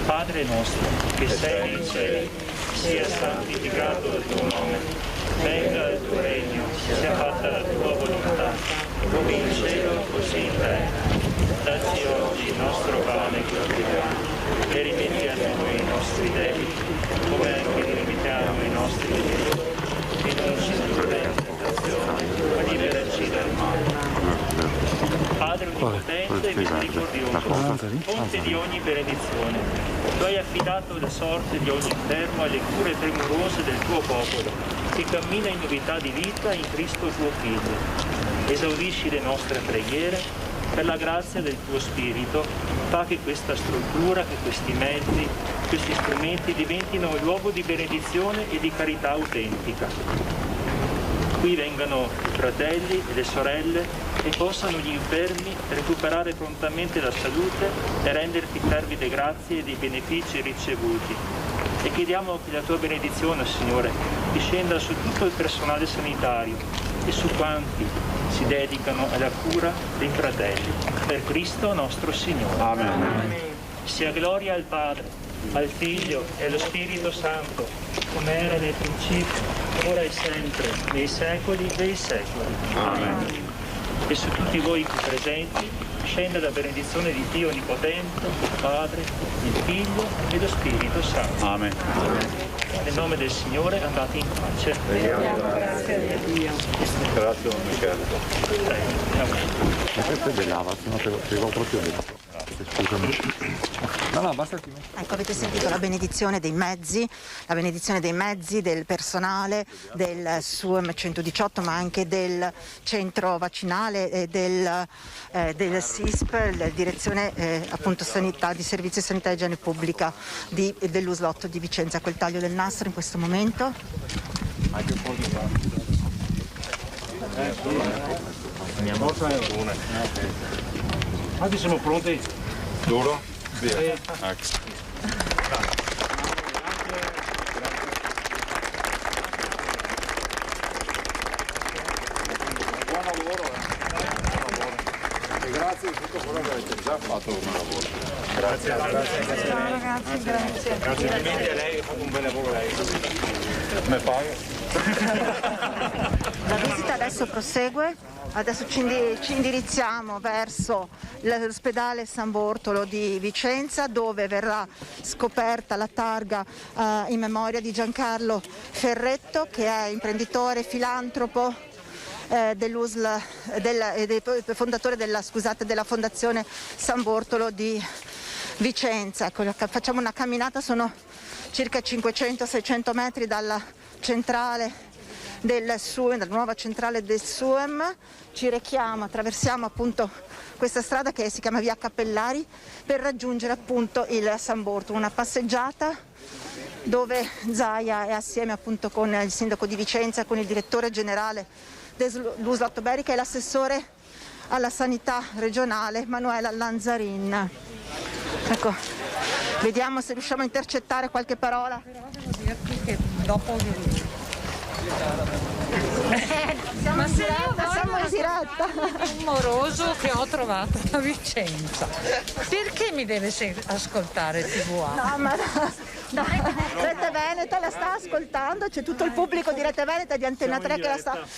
Padre nostro, che sei nei cieli, sia santificato il tuo nome. Venga il tuo regno, sia fatta la tua volontà, come in cielo così in terra. Dacci oggi il nostro pane quotidiano e rimetti a noi i nostri debiti, come anche noi rimettiamo i nostri debitori. E non ci indurre in tentazione, ma liberaci dal male. Padre onnipotente e misericordioso, fonte di ogni benedizione, tu hai affidato la sorte di ogni infermo alle cure premurose del tuo popolo, che cammina in novità di vita in Cristo tuo Figlio. Esaudisci le nostre preghiere, per la grazia del tuo Spirito, fa che questa struttura, che questi mezzi, questi strumenti diventino luogo di benedizione e di carità autentica. Qui vengano i fratelli e le sorelle e possano gli infermi recuperare prontamente la salute e renderti fervide grazie dei benefici ricevuti. E chiediamo che la tua benedizione, Signore, discenda su tutto il personale sanitario e su quanti si dedicano alla cura dei fratelli. Per Cristo nostro Signore. Amen. Sia gloria al Padre, al Figlio e allo Spirito Santo, come era nel principio, ora e sempre, nei secoli dei secoli. Amen. E su tutti voi qui presenti scenda la benedizione di Dio Onnipotente, Padre, il Figlio e lo Spirito Santo. Amen. Nel nome del Signore andate in pace. Grazie a Dio. Grazie don Michele. Prego. Questo è dell'ava, se no te lo proprio scusami. No, basta. Ecco, avete sentito la benedizione dei mezzi, del personale del SUEM 118, ma anche del centro vaccinale e del SISP, la direzione appunto sanità, di servizi di sanità e igiene pubblica dell'USL 8 di Vicenza. Quel taglio del nastro in questo momento. Andiamo. Quanti siamo pronti? Duro? Via. Ecco. Buon lavoro. E grazie di tutto quello che avete già fatto un lavoro. Grazie. Ciao ragazzi, grazie. Grazie a lei, ha fatto un bel lavoro lei. Me paga? La visita adesso prosegue, adesso ci indirizziamo verso l'ospedale San Bortolo di Vicenza, dove verrà scoperta la targa in memoria di Giancarlo Ferretto, che è imprenditore filantropo dell'USL, fondatore della Fondazione San Bortolo di Vicenza. Ecco, facciamo una camminata, sono circa 500-600 metri dalla centrale del SUEM, dalla nuova centrale del SUEM. Ci rechiamo, attraversiamo appunto questa strada che si chiama Via Cappellari per raggiungere appunto il San Bortolo, una passeggiata dove Zaia è assieme appunto con il sindaco di Vicenza, con il direttore generale dell'USL Ottoberica e l'assessore alla sanità regionale Manuela Lanzarin. Ecco, vediamo se riusciamo a intercettare qualche parola. Però devo dirti che dopo siamo in diretta. Moroso che ho trovato a Vicenza. Perché mi deve ascoltare TV? No, ma Rete Veneta la sta ascoltando, c'è tutto il pubblico di Rete Veneta e di Antena 3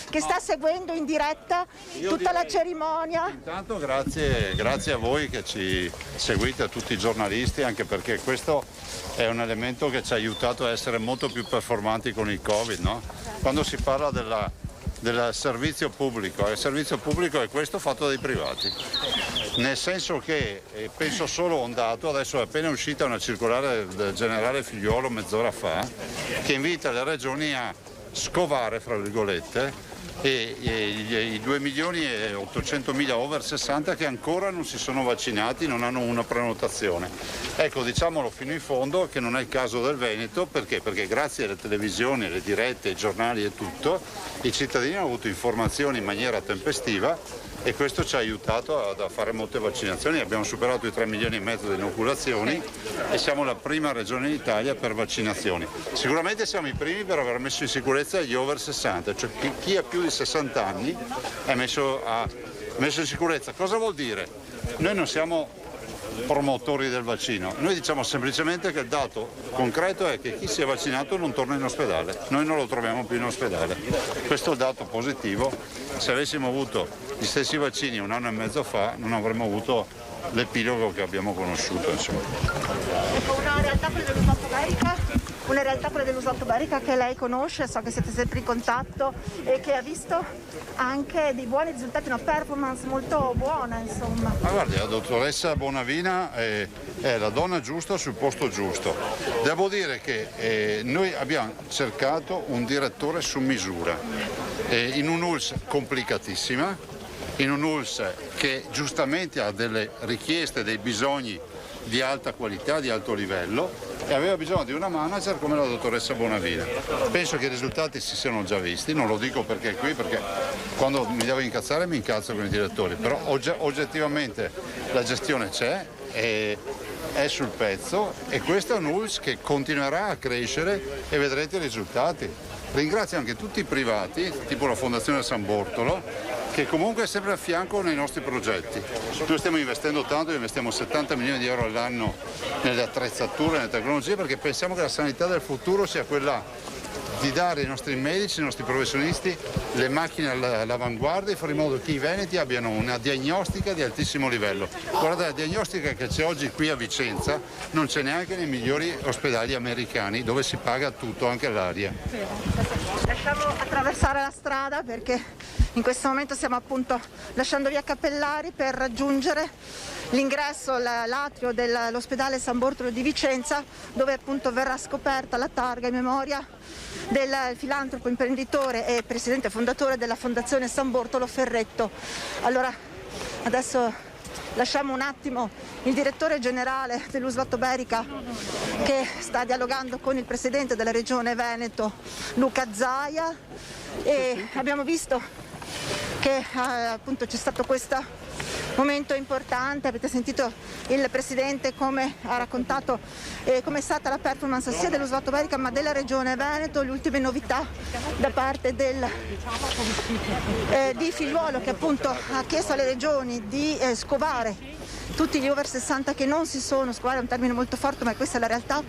che sta seguendo in diretta tutta la cerimonia. Intanto grazie a voi che ci seguite, a tutti i giornalisti, anche perché questo è un elemento che ci ha aiutato a essere molto più performanti con il Covid, no? Quando si parla del servizio pubblico, il servizio pubblico è questo fatto dai privati, nel senso che penso solo a un dato, adesso è appena uscita una circolare del generale Figliuolo mezz'ora fa che invita le regioni a scovare, fra virgolette, i 2.800.000 over 60 che ancora non si sono vaccinati, non hanno una prenotazione. Ecco, diciamolo fino in fondo che non è il caso del Veneto, perché grazie alle televisioni, alle dirette, ai giornali e tutto, i cittadini hanno avuto informazioni in maniera tempestiva e questo ci ha aiutato a fare molte vaccinazioni. Abbiamo superato i 3 milioni e mezzo di inoculazioni e siamo la prima regione in Italia per vaccinazioni. Sicuramente siamo i primi per aver messo in sicurezza gli over 60, cioè chi ha più di 60 anni è messo in sicurezza. Cosa vuol dire? Noi non siamo promotori del vaccino, noi diciamo semplicemente che il dato concreto è che chi si è vaccinato non torna in ospedale, noi non lo troviamo più in ospedale, questo è il dato positivo. Se avessimo avuto gli stessi vaccini un anno e mezzo fa non avremmo avuto l'epilogo che abbiamo conosciuto, insomma. Ecco, una realtà quella dell'USL Ottoberica che lei conosce, so che siete sempre in contatto e che ha visto anche dei buoni risultati, una performance molto buona, insomma. Ma guardi, la dottoressa Bonavina è la donna giusta sul posto giusto. Devo dire che noi abbiamo cercato un direttore su misura, in un'ULSS complicatissima, in un'ULSS che giustamente ha delle richieste, dei bisogni di alta qualità, di alto livello, e aveva bisogno di una manager come la dottoressa Bonavina. Penso che i risultati si siano già visti, non lo dico perché è qui, perché quando mi devo incazzare mi incazzo con i direttori, però oggettivamente la gestione c'è, è sul pezzo e questo è un ULSS che continuerà a crescere e vedrete i risultati. Ringrazio anche tutti i privati, tipo la Fondazione San Bortolo, che comunque è sempre a fianco nei nostri progetti. Noi stiamo investendo tanto, investiamo 70 milioni di euro all'anno nelle attrezzature, nelle tecnologie, perché pensiamo che la sanità del futuro sia quella di dare ai nostri medici, ai nostri professionisti le macchine all'avanguardia e fare in modo che i veneti abbiano una diagnostica di altissimo livello. Guardate, la diagnostica che c'è oggi qui a Vicenza non c'è neanche nei migliori ospedali americani, dove si paga tutto, anche l'aria. Lasciamo attraversare la strada perché in questo momento stiamo appunto lasciando via Cappellari per raggiungere l'ingresso, l'atrio dell'ospedale San Bortolo di Vicenza, dove appunto verrà scoperta la targa in memoria del filantropo, imprenditore e presidente fondatore della Fondazione San Bortolo Ferretto. Allora, adesso lasciamo un attimo il direttore generale dell'USL Ottoberica che sta dialogando con il presidente della regione Veneto, Luca Zaia, e abbiamo visto che appunto c'è stato questo momento importante. Avete sentito il Presidente come ha raccontato come è stata la performance sia dell'USL Ottoberica ma della Regione Veneto, le ultime novità da parte di Figliuolo, che appunto ha chiesto alle regioni di scovare tutti gli over 60 che non si sono, scovare è un termine molto forte ma questa è la realtà,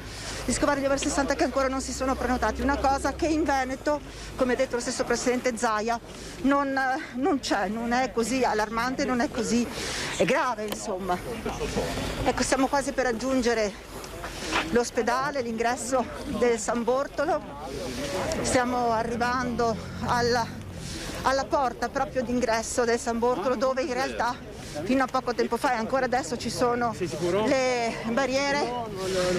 di scovare gli over 60 che ancora non si sono prenotati, una cosa che in Veneto, come ha detto lo stesso Presidente Zaia, non c'è, non è così allarmante, non è così grave insomma. Ecco, siamo quasi per raggiungere l'ospedale, l'ingresso del San Bortolo, stiamo arrivando alla porta proprio d'ingresso del San Bortolo dove in realtà fino a poco tempo fa e ancora adesso ci sono le barriere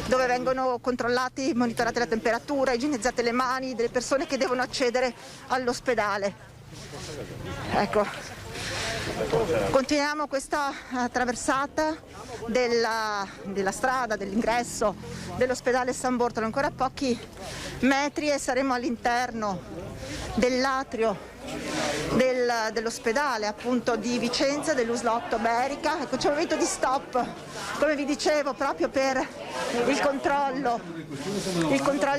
dove vengono controllati, monitorate la temperatura, igienizzate le mani delle persone che devono accedere all'ospedale. Ecco, continuiamo questa traversata della strada, dell'ingresso dell'ospedale San Bortolo, ancora pochi metri e saremo all'interno dell'atrio dell'ospedale appunto di Vicenza, dell'Uslotto Berica. Ecco, c'è un momento di stop, come vi dicevo, proprio per il controllo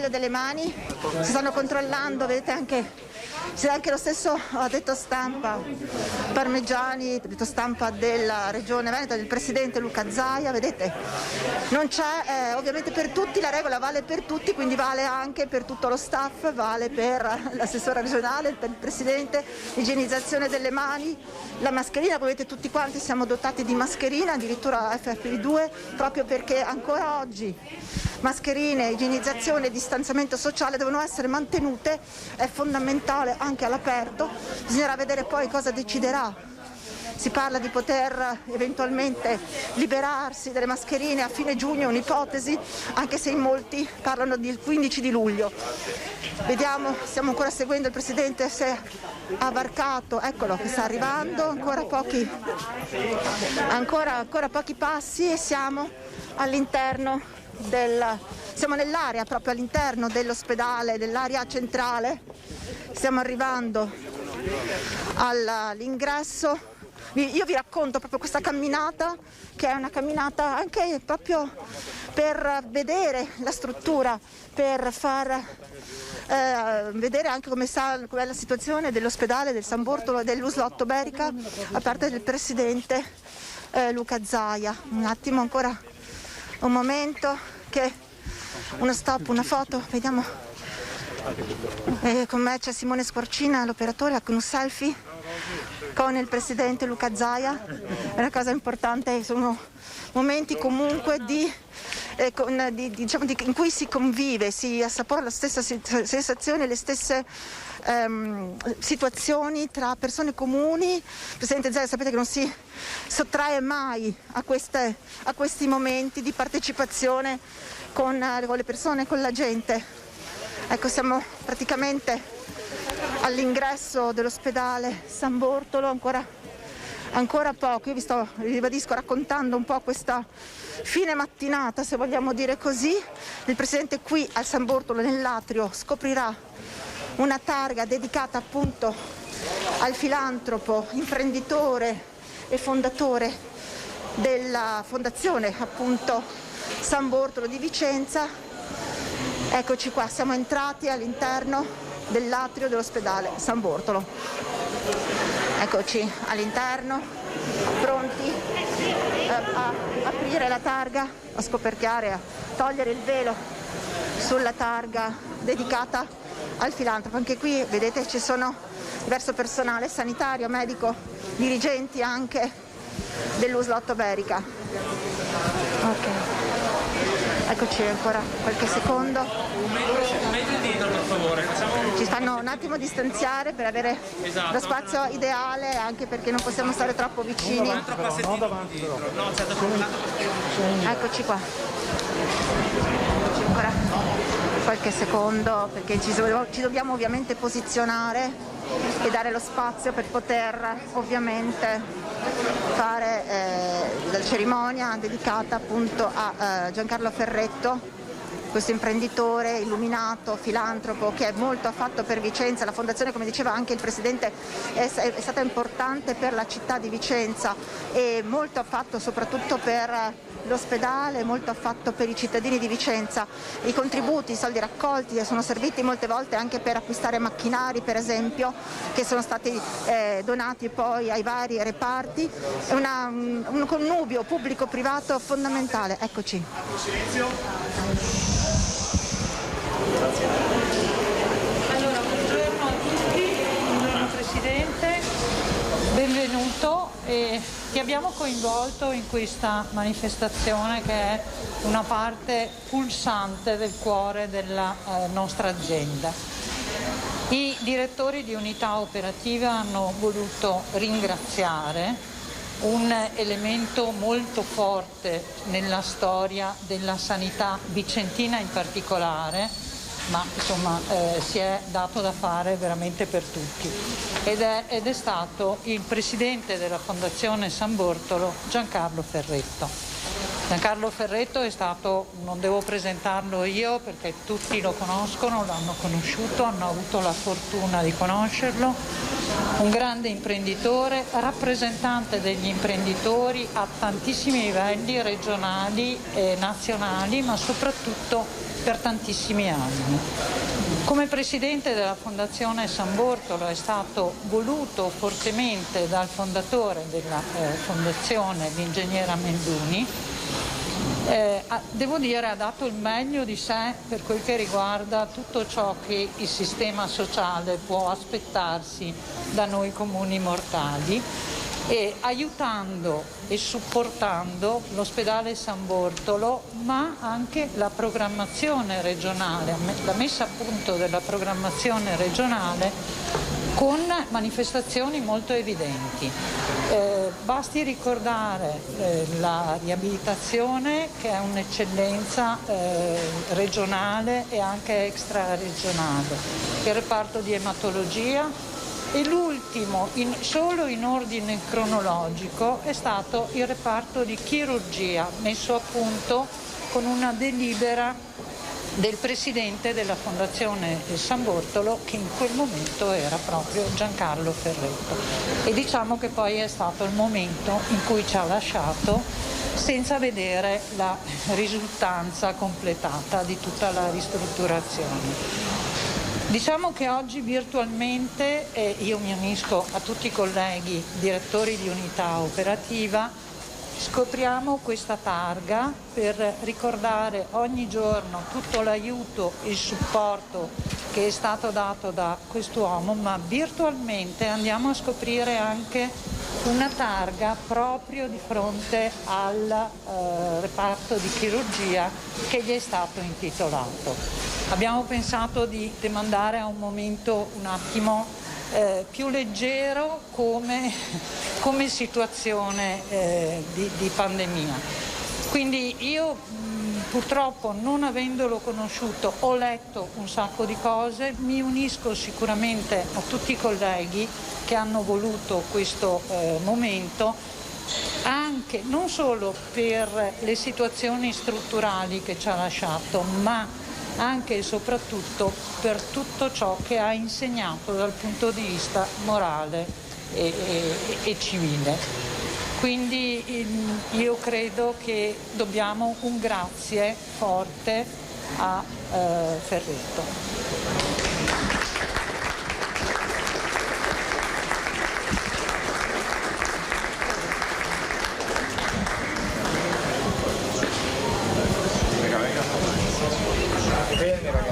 delle mani. Si stanno controllando, vedete c'è anche lo stesso addetto stampa Parmigiani, addetto stampa della Regione Veneto, del Presidente Luca Zaia, vedete, non c'è, ovviamente per tutti, la regola vale per tutti, quindi vale anche per tutto lo staff, vale per l'assessore regionale, per il Presidente, l'igienizzazione delle mani, la mascherina, come vedete tutti quanti siamo dotati di mascherina, addirittura FFP2, proprio perché ancora oggi mascherine, igienizzazione, distanziamento sociale devono essere mantenute, è fondamentale anche all'aperto, bisognerà vedere poi cosa deciderà. Si parla di poter eventualmente liberarsi delle mascherine a fine giugno, un'ipotesi, anche se in molti parlano del 15 di luglio. Vediamo, stiamo ancora seguendo il Presidente se ha varcato, eccolo che sta arrivando, ancora pochi passi e siamo all'interno siamo nell'area proprio all'interno dell'ospedale, dell'area centrale, stiamo arrivando all'ingresso. Io vi racconto proprio questa camminata, che è una camminata anche proprio per vedere la struttura, per far vedere anche com'è la situazione dell'ospedale del San Bortolo e dell'Uslotto Berica, a parte del Presidente Luca Zaia. Un attimo ancora, un momento, uno stop, una foto, vediamo. Con me c'è Simone Scorcina, l'operatore, con un selfie con il Presidente Luca Zaia. È una cosa importante, sono momenti comunque in cui si convive, si assapora la stessa sensazione, le stesse situazioni tra persone comuni. Il Presidente Zaia sapete che non si sottrae mai a questi momenti di partecipazione con le persone, con la gente. Ecco, siamo praticamente all'ingresso dell'ospedale San Bortolo, ancora poco. Io vi sto, ribadisco, raccontando un po' questa fine mattinata, se vogliamo dire così. Il Presidente qui al San Bortolo, nell'atrio, scoprirà una targa dedicata appunto al filantropo, imprenditore e fondatore della fondazione appunto San Bortolo di Vicenza. Eccoci qua, siamo entrati all'interno dell'atrio dell'ospedale San Bortolo. Eccoci all'interno, pronti a aprire la targa, a scoperchiare, a togliere il velo sulla targa dedicata al filantropo. Anche qui vedete ci sono diverso personale sanitario, medico, dirigenti anche dell'Uslotto Berica. Ok. Eccoci ancora qualche secondo. Ci fanno un attimo distanziare per avere lo spazio ideale, anche perché non possiamo stare troppo vicini. Eccoci qua. Ancora qualche secondo perché ci dobbiamo ovviamente posizionare e dare lo spazio per poter ovviamente fare la cerimonia dedicata appunto a Giancarlo Ferretto, questo imprenditore illuminato, filantropo, che molto ha fatto per Vicenza. La fondazione, come diceva anche il Presidente, è stata importante per la città di Vicenza e molto ha fatto soprattutto per l'ospedale, molto ha fatto per i cittadini di Vicenza. I contributi, i soldi raccolti sono serviti molte volte anche per acquistare macchinari, per esempio, che sono stati donati poi ai vari reparti. È un connubio pubblico-privato fondamentale. Eccoci. Allora, buongiorno a tutti, buongiorno Presidente, benvenuto. Ti abbiamo coinvolto in questa manifestazione che è una parte pulsante del cuore della nostra azienda. I direttori di unità operativa hanno voluto ringraziare un elemento molto forte nella storia della sanità vicentina in particolare, ma insomma si è dato da fare veramente per tutti, ed è stato il presidente della Fondazione San Bortolo, Giancarlo Ferretto. Giancarlo Ferretto è stato, non devo presentarlo io perché tutti lo conoscono, l'hanno conosciuto, hanno avuto la fortuna di conoscerlo, un grande imprenditore, rappresentante degli imprenditori a tantissimi livelli, regionali e nazionali, ma soprattutto per tantissimi anni. Come presidente della Fondazione San Bortolo è stato voluto fortemente dal fondatore della fondazione, l'ingegnere Amenduni. Devo dire ha dato il meglio di sé per quel che riguarda tutto ciò che il sistema sociale può aspettarsi da noi comuni mortali, e aiutando e supportando l'ospedale San Bortolo, ma anche la programmazione regionale, la messa a punto della programmazione regionale con manifestazioni molto evidenti. Basti ricordare la riabilitazione, che è un'eccellenza regionale e anche extraregionale, il reparto di ematologia, e l'ultimo, solo in ordine cronologico, è stato il reparto di chirurgia, messo a punto con una delibera del presidente della Fondazione San Bortolo, che in quel momento era proprio Giancarlo Ferretto. E diciamo che poi è stato il momento in cui ci ha lasciato senza vedere la risultanza completata di tutta la ristrutturazione. Diciamo che oggi virtualmente, io mi unisco a tutti i colleghi direttori di unità operativa, scopriamo questa targa per ricordare ogni giorno tutto l'aiuto e il supporto che è stato dato da quest'uomo, ma virtualmente andiamo a scoprire anche una targa proprio di fronte al reparto di chirurgia che gli è stato intitolato. Abbiamo pensato di demandare a un momento un attimo più leggero come situazione di pandemia. Quindi io purtroppo, non avendolo conosciuto, ho letto un sacco di cose, mi unisco sicuramente a tutti i colleghi che hanno voluto questo momento, anche non solo per le situazioni strutturali che ci ha lasciato, ma anche e soprattutto per tutto ciò che ha insegnato dal punto di vista morale e civile. Quindi io credo che dobbiamo un grazie forte a Ferretto.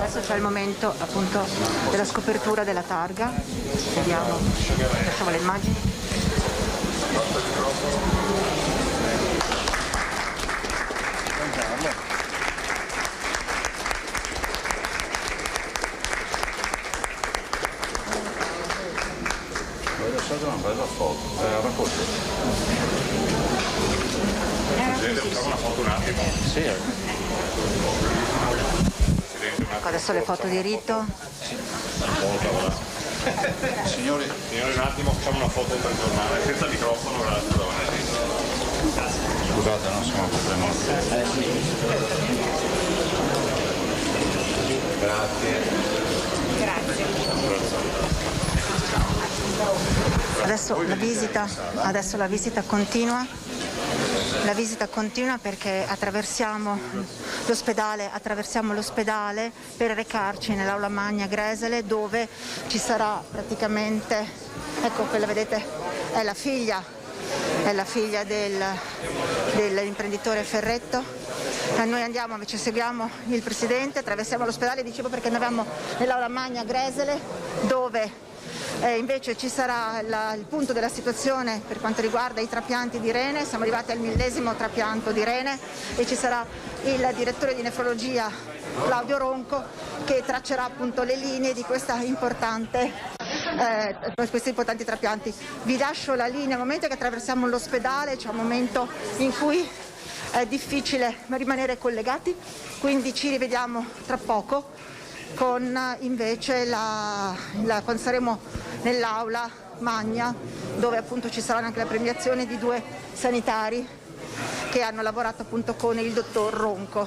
Adesso c'è il momento appunto della scopertura della targa. Vediamo, facciamo le immagini. Ho lasciato una bella foto, racconto. Facciamo una foto un attimo. Sì. Adesso le foto di rito. Signori, un attimo, facciamo una foto per tornare, senza microfono, grazie. Scusate, non sono un po' Adesso la visita continua. La visita continua perché attraversiamo l'ospedale per recarci nell'aula magna Gresele, dove ci sarà praticamente, ecco, quella vedete è la figlia dell'imprenditore Ferretto. Noi andiamo, invece seguiamo il Presidente, attraversiamo l'ospedale, dicevo, perché noi abbiamo nell'aula magna Gresele, dove invece ci sarà il punto della situazione per quanto riguarda i trapianti di rene. Siamo arrivati al 1000° trapianto di rene e ci sarà il direttore di nefrologia Claudio Ronco che traccerà appunto le linee di questi importanti trapianti. Vi lascio la linea al momento che attraversiamo l'ospedale, c'è un momento in cui è difficile rimanere collegati, quindi ci rivediamo tra poco con invece quando saremo nell'aula magna, dove appunto ci sarà anche la premiazione di 2 sanitari che hanno lavorato appunto con il dottor Ronco.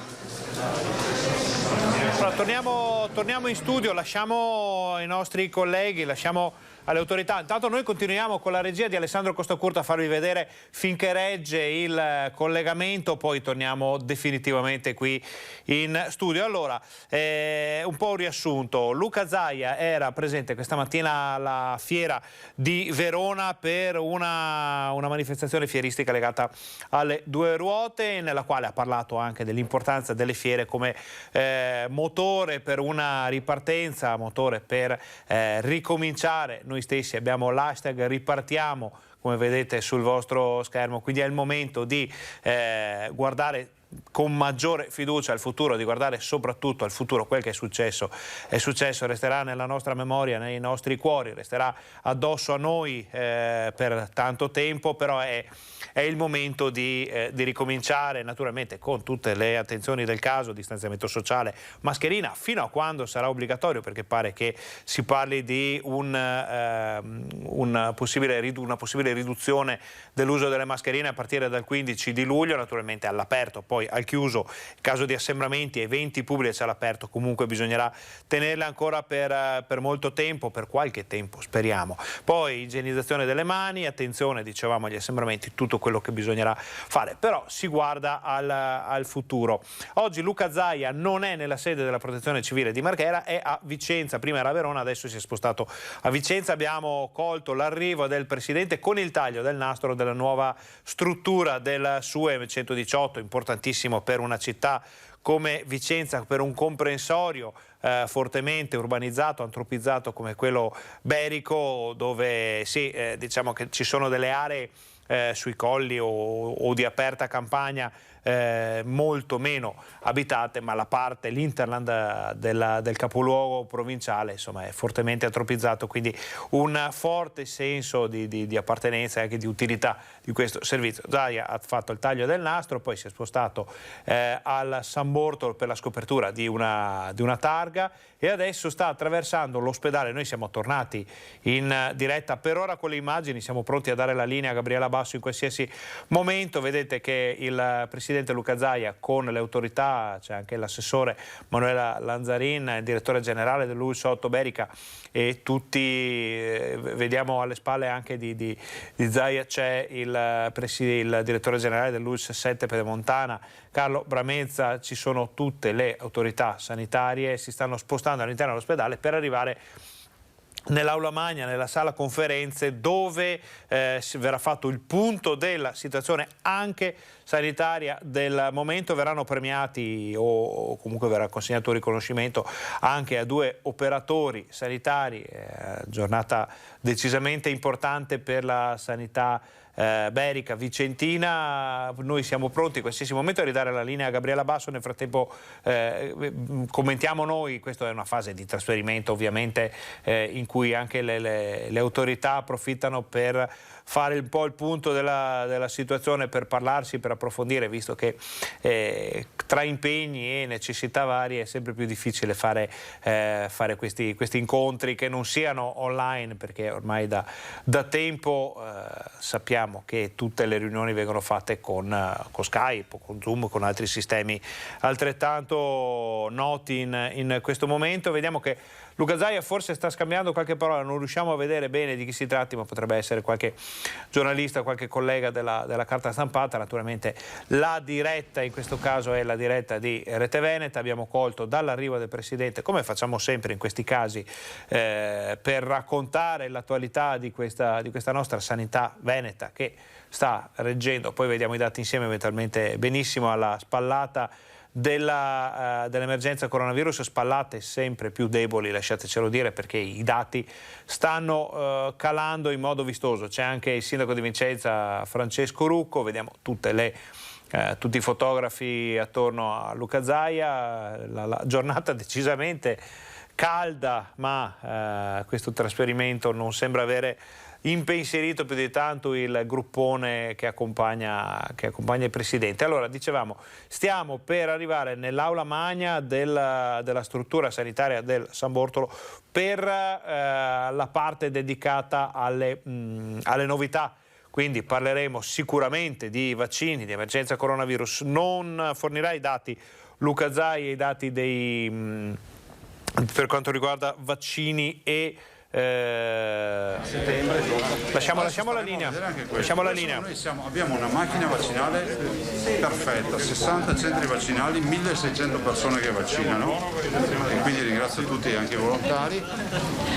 Allora, torniamo in studio, lasciamo i nostri colleghi, lasciamo alle autorità. Intanto noi continuiamo con la regia di Alessandro Costacurta a farvi vedere finché regge il collegamento, poi torniamo definitivamente qui in studio. Allora, un po' un riassunto. Luca Zaia era presente questa mattina alla fiera di Verona per una manifestazione fieristica legata alle 2 ruote, nella quale ha parlato anche dell'importanza delle fiere come motore per una ripartenza, motore per ricominciare. Noi stessi abbiamo l'hashtag ripartiamo, come vedete sul vostro schermo, quindi è il momento di guardare con maggiore fiducia al futuro, di guardare soprattutto al futuro. Quel che è successo, resterà nella nostra memoria, nei nostri cuori, resterà addosso a noi per tanto tempo, però è il momento di ricominciare, naturalmente con tutte le attenzioni del caso, distanziamento sociale, mascherina, fino a quando sarà obbligatorio, perché pare che si parli di una possibile riduzione dell'uso delle mascherine a partire dal 15 di luglio, naturalmente all'aperto, poi al chiuso, in caso di assembramenti, eventi pubblici all'aperto, comunque bisognerà tenerle ancora per molto tempo, per qualche tempo speriamo. Poi igienizzazione delle mani, attenzione, dicevamo, agli assembramenti, tutto quello che bisognerà fare, però si guarda al futuro. Oggi Luca Zaia non è nella sede della Protezione Civile di Marghera, è a Vicenza, prima era a Verona, adesso si è spostato a Vicenza. Abbiamo colto l'arrivo del Presidente con il taglio del nastro della nuova struttura del SUEM 118, importantissimo per una città come Vicenza, per un comprensorio fortemente urbanizzato, antropizzato come quello berico, dove sì, diciamo che ci sono delle aree sui colli o di aperta campagna molto meno abitate, ma la parte, l'interland del capoluogo provinciale, insomma, è fortemente antropizzato, quindi un forte senso di appartenenza e anche di utilità di questo servizio. Zaia ha fatto il taglio del nastro, poi si è spostato al San Bortolo per la scopertura di una targa e adesso sta attraversando l'ospedale. Noi siamo tornati in diretta per ora con le immagini, siamo pronti a dare la linea a Gabriela Basso in qualsiasi momento. Vedete che il Presidente Luca Zaia con le autorità, c'è anche l'assessore Manuela Lanzarin, il direttore generale dell'ULSS Otto Berica, e tutti vediamo alle spalle anche di Zaia c'è il direttore generale dell'ULSS 7 Pedemontana, Carlo Bramezza. Ci sono tutte le autorità sanitarie, si stanno spostando all'interno dell'ospedale per arrivare nell'aula magna, nella sala conferenze, dove verrà fatto il punto della situazione anche sanitaria del momento. Verranno premiati o comunque verrà consegnato un riconoscimento anche a 2 operatori sanitari, giornata decisamente importante per la sanità berica vicentina. Noi siamo pronti in qualsiasi momento a ridare la linea a Gabriela Basso. Nel frattempo commentiamo noi, questa è una fase di trasferimento ovviamente in cui anche le autorità approfittano per fare un po' il punto della situazione, per parlarsi, per approfondire, visto che tra impegni e necessità varie è sempre più difficile fare questi incontri che non siano online, perché ormai da tempo sappiamo che tutte le riunioni vengono fatte con Skype, con Zoom, con altri sistemi altrettanto noti in questo momento. Vediamo che Luca Zaia forse sta scambiando qualche parola, non riusciamo a vedere bene di chi si tratti, ma potrebbe essere qualche giornalista, qualche collega della carta stampata. Naturalmente la diretta in questo caso è la diretta di Rete Veneta. Abbiamo colto dall'arrivo del Presidente, come facciamo sempre in questi casi, per raccontare l'attualità di questa nostra sanità veneta che sta reggendo, poi vediamo i dati insieme eventualmente, benissimo alla spallata dell'emergenza coronavirus, spallate sempre più deboli, lasciatecelo dire, perché i dati stanno calando in modo vistoso. C'è anche il sindaco di Vicenza Francesco Rucco, vediamo tutti i fotografi attorno a Luca Zaia, la giornata decisamente calda, ma questo trasferimento non sembra avere impensierito più di tanto il gruppone che accompagna il Presidente. Allora, dicevamo, stiamo per arrivare nell'aula magna della struttura sanitaria del San Bortolo per la parte dedicata alle novità. Quindi parleremo sicuramente di vaccini, di emergenza coronavirus. Non fornirà i dati Luca Zaia, i dati per quanto riguarda vaccini e lasciamo la linea. Noi abbiamo una macchina vaccinale perfetta, 60 centri vaccinali, 1600 persone che vaccinano, e quindi ringrazio tutti, anche i volontari,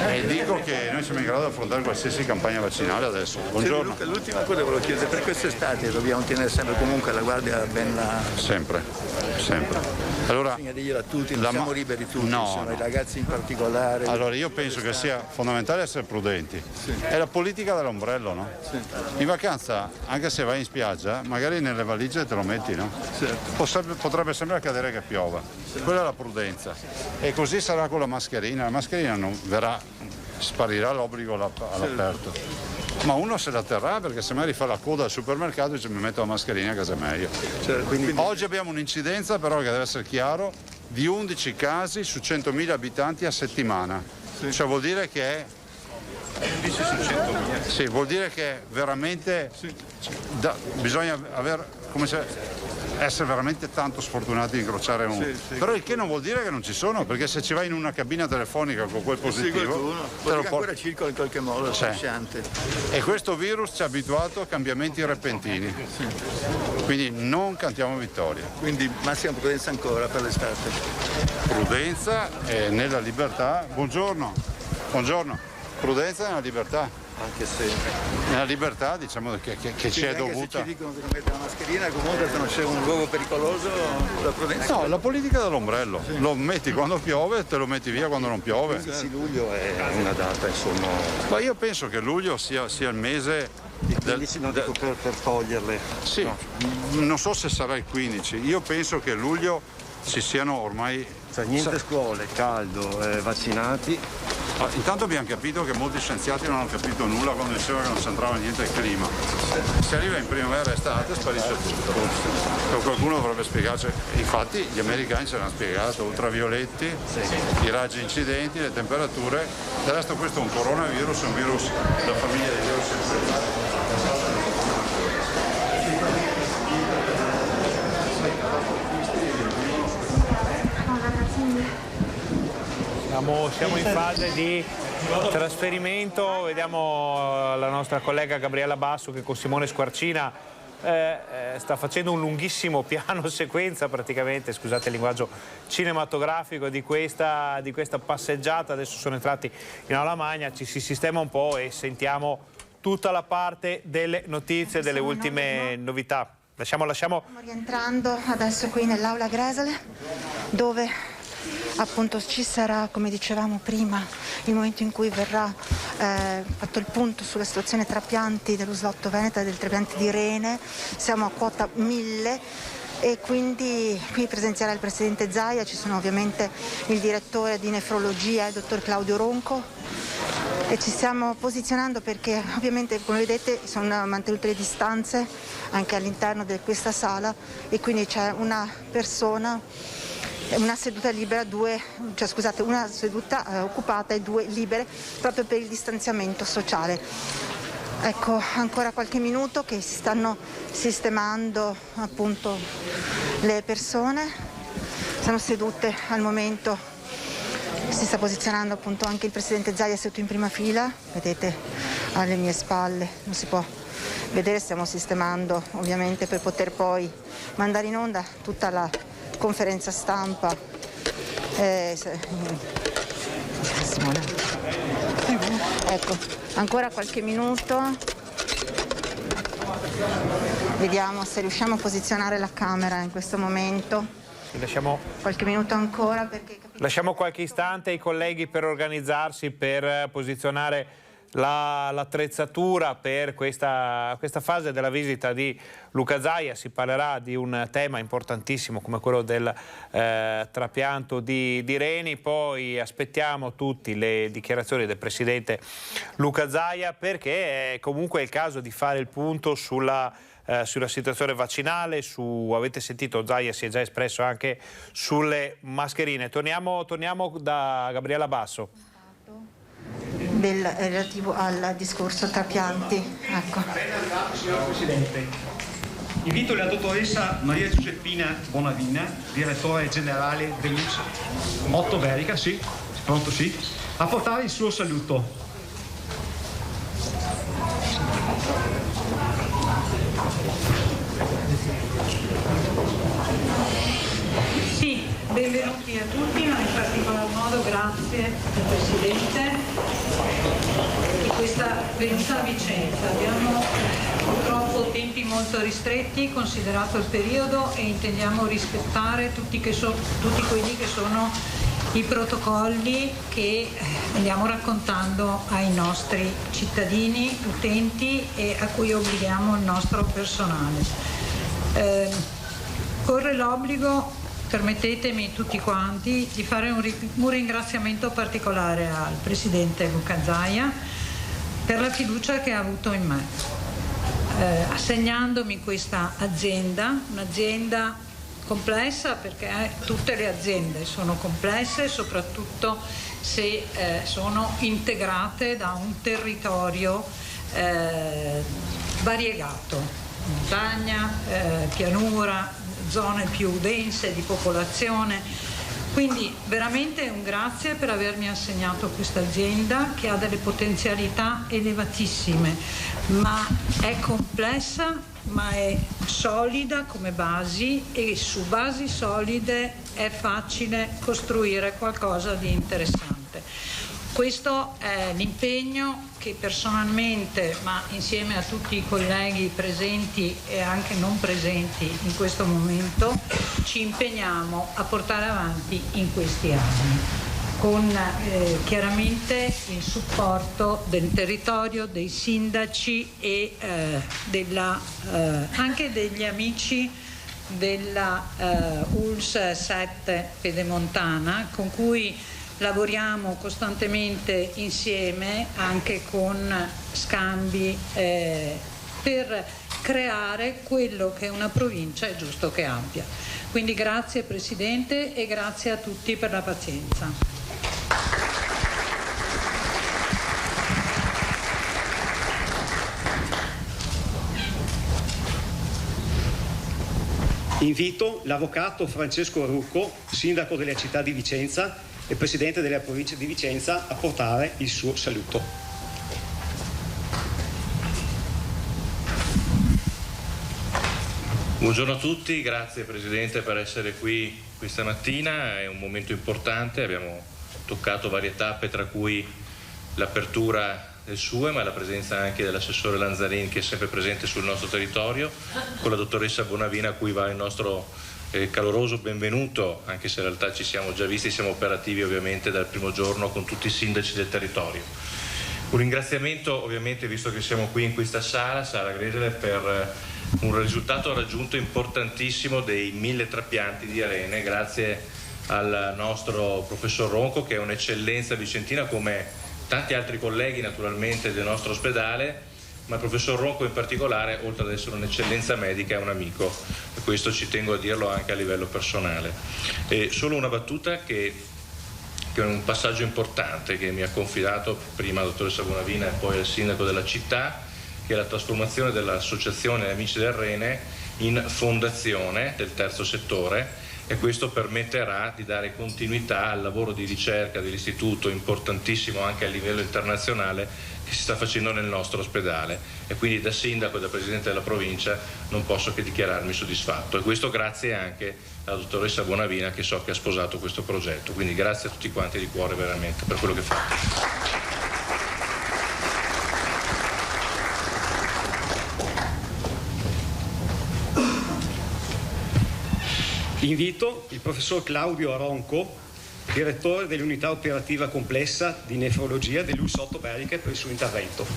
e dico che noi siamo in grado di affrontare qualsiasi campagna vaccinale adesso. Buongiorno. L'ultima cosa volevo chiedere, per quest'estate dobbiamo tenere sempre comunque la guardia ben là? Sempre. Allora, a tutti, non siamo liberi tutti, i ragazzi in particolare. Allora, io penso che sia fondamentale essere prudenti. È la politica dell'ombrello, no? In vacanza, anche se vai in spiaggia, magari nelle valigie te lo metti, no? Potrebbe sempre accadere che piova. Quella è la prudenza. E così sarà con la mascherina. La mascherina non sparirà l'obbligo all'aperto. Ma uno se la terrà, perché se mai rifà la coda al supermercato dice mi metto la mascherina a casa è meglio. Oggi abbiamo un'incidenza, però, che deve essere chiaro, di 11 casi su 100.000 abitanti a settimana. Cioè vuol dire che è... Sì, vuol dire che veramente bisogna essere veramente tanto sfortunati di incrociare uno. Però il che non vuol dire che non ci sono, perché se ci vai in una cabina telefonica con quel positivo, ancora circola in qualche modo, e questo virus ci ha abituato a cambiamenti repentini. Quindi non cantiamo vittoria. Quindi massima prudenza ancora per l'estate. Prudenza e nella libertà. Buongiorno. Prudenza nella libertà. Anche se nella libertà, diciamo, che ci è dovuta. Se ci dicono che non mette la mascherina, comunque se non c'è un luogo pericoloso, la prudenza. No, la politica dell'ombrello. Lo metti quando piove e te lo metti via quando non piove. Sì, luglio è una data, insomma. Ma io penso che luglio sia il mese. Il 15 non dico per toglierle. Sì, no. Non so se sarà il 15. Io penso che a luglio ci siano ormai. Cioè niente scuole, caldo, vaccinati. Intanto abbiamo capito che molti scienziati non hanno capito nulla quando dicevano che non c'entrava niente il clima. Se arriva in primavera e estate sparisce tutto. Qualcuno dovrebbe spiegarci. Infatti gli americani ce l'hanno spiegato, ultravioletti, i raggi incidenti, le temperature. Del resto questo è un coronavirus, è un virus della famiglia dei virus. Siamo in fase di trasferimento, vediamo la nostra collega Gabriella Basso che con Simone Squarcina sta facendo un lunghissimo piano sequenza praticamente, scusate il linguaggio cinematografico, di questa passeggiata. Adesso sono entrati in aula magna, ci si sistema un po' e sentiamo tutta la parte delle notizie, delle ultime novità. Stiamo rientrando adesso qui nell'aula Gresele, dove appunto ci sarà, come dicevamo prima, il momento in cui verrà fatto il punto sulla situazione trapianti dello Slotto Veneta e del trapiante di rene. Siamo a quota 1000 e quindi qui presenzierà il Presidente Zaia, ci sono ovviamente il direttore di nefrologia, il dottor Claudio Ronco, e ci stiamo posizionando perché ovviamente, come vedete, sono mantenute le distanze anche all'interno di questa sala e quindi c'è una persona, una seduta libera, una seduta occupata e 2 libere, proprio per il distanziamento sociale. Ecco, ancora qualche minuto che si stanno sistemando appunto le persone, sono sedute al momento Si sta posizionando appunto anche il presidente Zaia sotto in prima fila, vedete alle mie spalle, non si può vedere, stiamo sistemando ovviamente per poter poi mandare in onda tutta la conferenza stampa. Ecco, ancora qualche minuto, vediamo se riusciamo a posizionare la camera in questo momento. Lasciamo qualche minuto ancora perché... Lasciamo qualche istante ai colleghi per organizzarsi, per posizionare l'attrezzatura per questa fase della visita di Luca Zaia. Si parlerà di un tema importantissimo come quello del trapianto di reni, poi aspettiamo tutti le dichiarazioni del presidente Luca Zaia, perché è comunque il caso di fare il punto sulla situazione vaccinale, avete sentito Zaia si è già espresso anche sulle mascherine. Torniamo da Gabriella Basso. Relativo al discorso trapianti. Ecco. Signor Presidente, invito la dottoressa Maria Giuseppina Bonavina, direttore generale dell'UPS Otto Verica, sì, pronto sì, a portare il suo saluto. Sì, benvenuti a tutti, ma in particolar modo grazie al Presidente di questa venuta a Vicenza. Abbiamo purtroppo tempi molto ristretti, considerato il periodo, e intendiamo rispettare tutti quelli che sono i protocolli che andiamo raccontando ai nostri cittadini, utenti, e a cui obblighiamo il nostro personale. Corre l'obbligo, permettetemi tutti quanti, di fare un ringraziamento particolare al Presidente Luca Zaia per la fiducia che ha avuto in me, assegnandomi questa azienda, un'azienda complessa, perché tutte le aziende sono complesse, soprattutto se sono integrate da un territorio variegato, montagna, pianura, zone più dense di popolazione. Quindi veramente un grazie per avermi assegnato questa azienda che ha delle potenzialità elevatissime, ma è complessa, ma è solida come basi, e su basi solide è facile costruire qualcosa di interessante. Questo è l'impegno che personalmente, ma insieme a tutti i colleghi presenti e anche non presenti in questo momento, ci impegniamo a portare avanti in questi anni, con chiaramente il supporto del territorio, dei sindaci e anche degli amici della ULSS 7 Pedemontana, con cui lavoriamo costantemente insieme, anche con scambi per creare quello che una provincia è giusto che abbia. Quindi grazie Presidente e grazie a tutti per la pazienza. Invito l'avvocato Francesco Rucco, sindaco della città di Vicenza e presidente della provincia di Vicenza, a portare il suo saluto. Buongiorno a tutti, grazie Presidente per essere qui questa mattina. È un momento importante, abbiamo toccato varie tappe, tra cui l'apertura del SUEM, ma la presenza anche dell'assessore Lanzarin, che è sempre presente sul nostro territorio, con la dottoressa Bonavina, a cui va il nostro caloroso benvenuto, anche se in realtà ci siamo già visti, siamo operativi ovviamente dal primo giorno con tutti i sindaci del territorio. Un ringraziamento ovviamente, visto che siamo qui in questa sala Gresler, per un risultato raggiunto importantissimo dei 1000 trapianti di rene, grazie al nostro professor Ronco, che è un'eccellenza vicentina come tanti altri colleghi naturalmente del nostro ospedale, ma il professor Ronco in particolare, oltre ad essere un'eccellenza medica, è un amico, e questo ci tengo a dirlo anche a livello personale. E solo una battuta che è un passaggio importante che mi ha confidato prima la dottoressa Bonavina e poi il sindaco della città, che è la trasformazione dell'associazione Amici del Rene in fondazione del terzo settore, e questo permetterà di dare continuità al lavoro di ricerca dell'istituto, importantissimo anche a livello internazionale, che si sta facendo nel nostro ospedale, e quindi da sindaco e da presidente della provincia non posso che dichiararmi soddisfatto, e questo grazie anche alla dottoressa Bonavina, che so che ha sposato questo progetto, quindi grazie a tutti quanti di cuore veramente per quello che fate. Invito il professor Claudio Aronco, direttore dell'unità operativa complessa di nefrologia dell'ULSS Otto Bericke, per il suo intervento.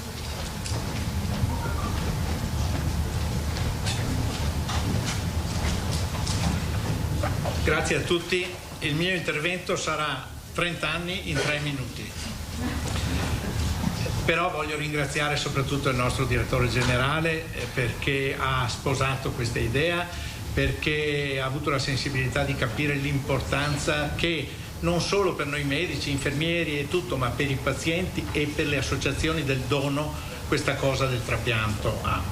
Grazie a tutti, il mio intervento sarà 30 anni in 3 minuti. Però voglio ringraziare soprattutto il nostro direttore generale perché ha sposato questa idea, perché ha avuto la sensibilità di capire l'importanza che non solo per noi medici, infermieri e tutto, ma per i pazienti e per le associazioni del dono questa cosa del trapianto ha.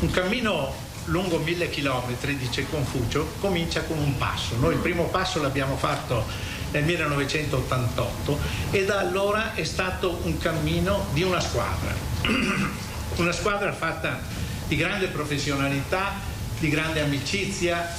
Un cammino lungo 1000 chilometri, dice Confucio, comincia con un passo. Noi il primo passo l'abbiamo fatto nel 1988 e da allora è stato un cammino di una squadra. Una squadra fatta di grande professionalità, di grande amicizia,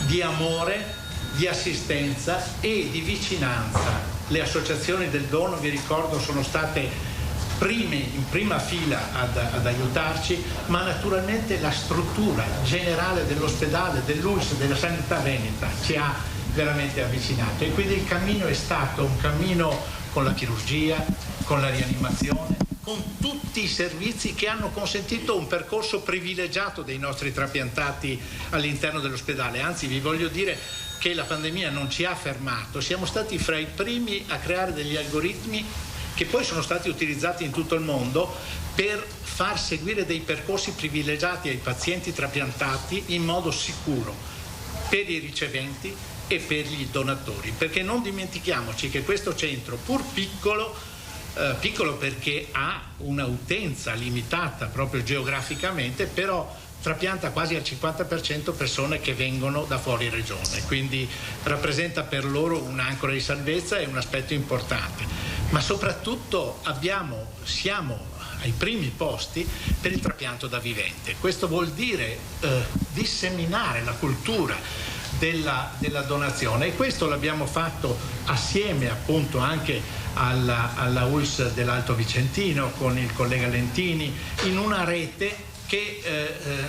di amore, di assistenza e di vicinanza. Le associazioni del dono, vi ricordo, sono state in prima fila ad aiutarci, ma naturalmente la struttura generale dell'ospedale, dell'ULSS, della sanità veneta ci ha veramente avvicinato, e quindi il cammino è stato un cammino con la chirurgia, con la rianimazione, con tutti i servizi che hanno consentito un percorso privilegiato dei nostri trapiantati all'interno dell'ospedale. Anzi, vi voglio dire che la pandemia non ci ha fermato, siamo stati fra i primi a creare degli algoritmi che poi sono stati utilizzati in tutto il mondo per far seguire dei percorsi privilegiati ai pazienti trapiantati in modo sicuro per i riceventi e per gli donatori, perché non dimentichiamoci che questo centro, pur piccolo perché ha un'utenza limitata proprio geograficamente, però trapianta quasi al 50% persone che vengono da fuori regione, quindi rappresenta per loro un'ancora di salvezza e un aspetto importante. Ma soprattutto siamo ai primi posti per il trapianto da vivente. Questo vuol dire disseminare la cultura della donazione, e questo l'abbiamo fatto assieme appunto anche alla ULSS dell'Alto Vicentino con il collega Lentini, in una rete che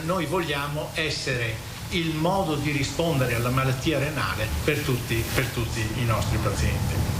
noi vogliamo essere il modo di rispondere alla malattia renale per tutti i nostri pazienti.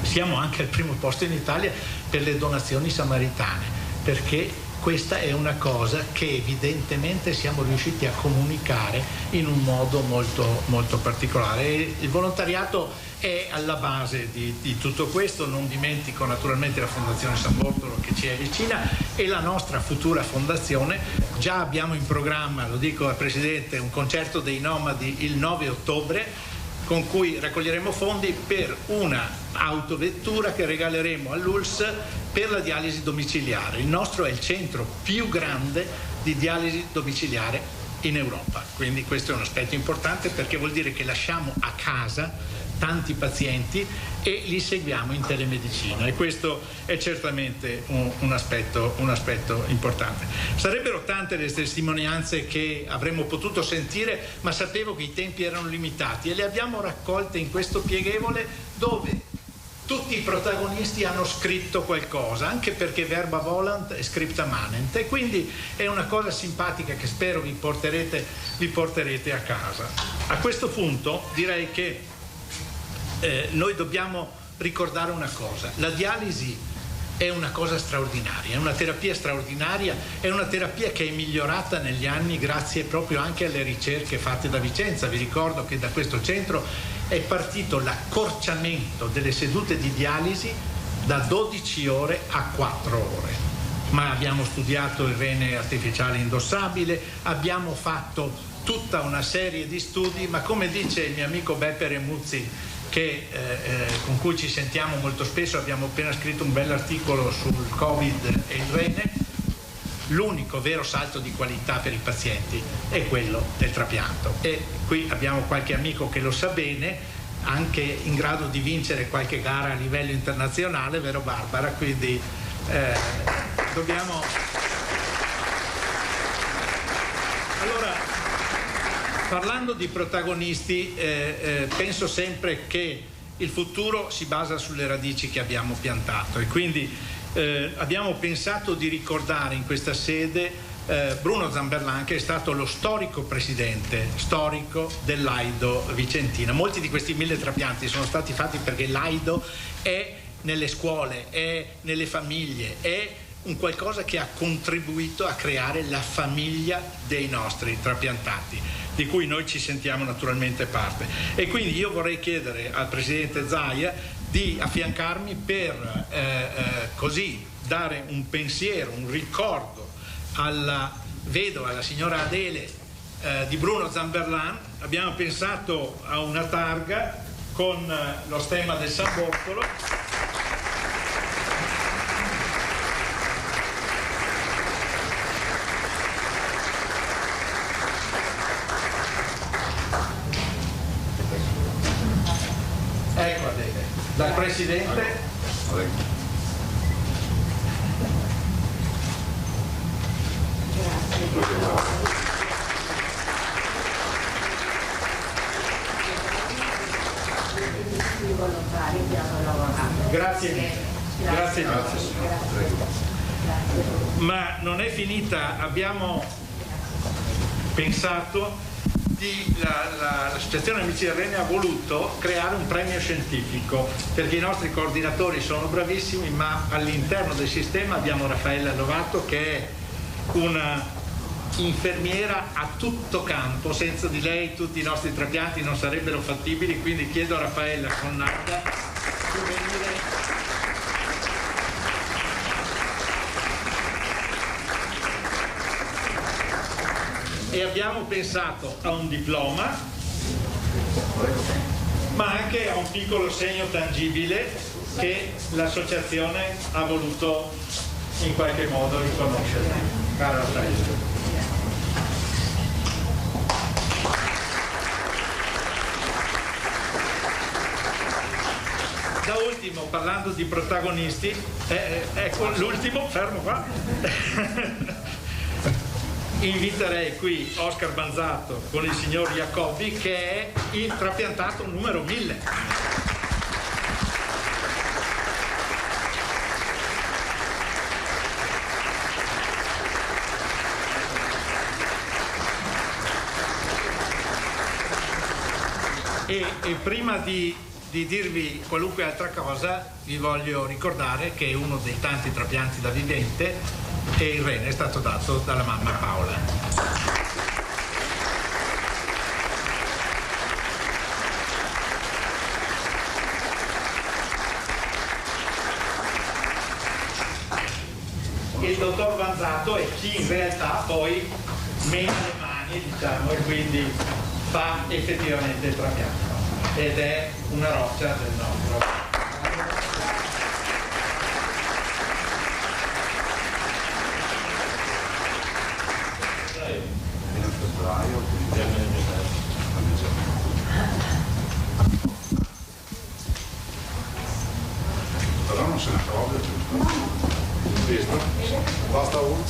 Siamo anche al primo posto in Italia per le donazioni samaritane, perché questa è una cosa che evidentemente siamo riusciti a comunicare in un modo molto, molto particolare. Il volontariato è alla base di tutto questo. Non dimentico naturalmente la Fondazione San Bortolo che ci è vicina e la nostra futura fondazione. Già abbiamo in programma, lo dico al Presidente, un concerto dei Nomadi il 9 ottobre con cui raccoglieremo fondi per una autovettura che regaleremo all'ULSS per la dialisi domiciliare. Il nostro è il centro più grande di dialisi domiciliare in Europa, quindi questo è un aspetto importante, perché vuol dire che lasciamo a casa tanti pazienti e li seguiamo in telemedicina, e questo è certamente un aspetto importante. Sarebbero tante le testimonianze che avremmo potuto sentire, ma sapevo che i tempi erano limitati e le abbiamo raccolte in questo pieghevole dove tutti i protagonisti hanno scritto qualcosa, anche perché verba volant e scripta manent, e quindi è una cosa simpatica che spero vi porterete a casa. A questo punto direi che noi dobbiamo ricordare una cosa: la dialisi è una cosa straordinaria, è una terapia straordinaria, è una terapia che è migliorata negli anni grazie proprio anche alle ricerche fatte da Vicenza. Vi ricordo che da questo centro è partito l'accorciamento delle sedute di dialisi da 12 ore a 4 ore. Ma abbiamo studiato il rene artificiale indossabile, abbiamo fatto tutta una serie di studi, ma come dice il mio amico Beppe Remuzzi, con cui ci sentiamo molto spesso, abbiamo appena scritto un bell'articolo sul Covid e il rene, l'unico vero salto di qualità per i pazienti è quello del trapianto. E qui abbiamo qualche amico che lo sa bene, anche in grado di vincere qualche gara a livello internazionale, vero Barbara? Quindi dobbiamo... Allora, parlando di protagonisti, penso sempre che il futuro si basa sulle radici che abbiamo piantato, e quindi abbiamo pensato di ricordare in questa sede Bruno Zamberlan, che è stato lo storico presidente storico dell'Aido Vicentina. Molti di questi 1000 trapianti sono stati fatti perché l'Aido è nelle scuole, è nelle famiglie, è un qualcosa che ha contribuito a creare la famiglia dei nostri trapiantati, di cui noi ci sentiamo naturalmente parte. E quindi io vorrei chiedere al presidente Zaia di affiancarmi per così dare un pensiero, un ricordo alla vedova, alla signora Adele di Bruno Zamberlan. Abbiamo pensato a una targa con lo stemma del San Bortolo. Ecco Adele, dal presidente. Grazie mille. Grazie mille. Ma non è finita, abbiamo pensato l'associazione Amici del Rene ha voluto creare un premio scientifico, perché i nostri coordinatori sono bravissimi, ma all'interno del sistema abbiamo Raffaella Lovato, che è una infermiera a tutto campo. Senza di lei tutti i nostri trapianti non sarebbero fattibili, quindi chiedo a Raffaella Connarda di venire. E abbiamo pensato a un diploma, ma anche a un piccolo segno tangibile che l'associazione ha voluto in qualche modo riconoscere. Cara Raffaella. Da ultimo, parlando di protagonisti, ecco l'ultimo, fermo qua. Inviterei qui Oscar Banzato con il signor Jacobi, che è il trapiantato numero 1000. E prima di dirvi qualunque altra cosa, vi voglio ricordare che uno dei tanti trapianti da vivente e il rene è stato dato dalla mamma Paola. Il dottor Banzato è chi in realtà poi mena le mani, diciamo, e quindi fa effettivamente il trapianto, ed è una roccia del nostro. Però non se ne accorge, giusto? Basta uno.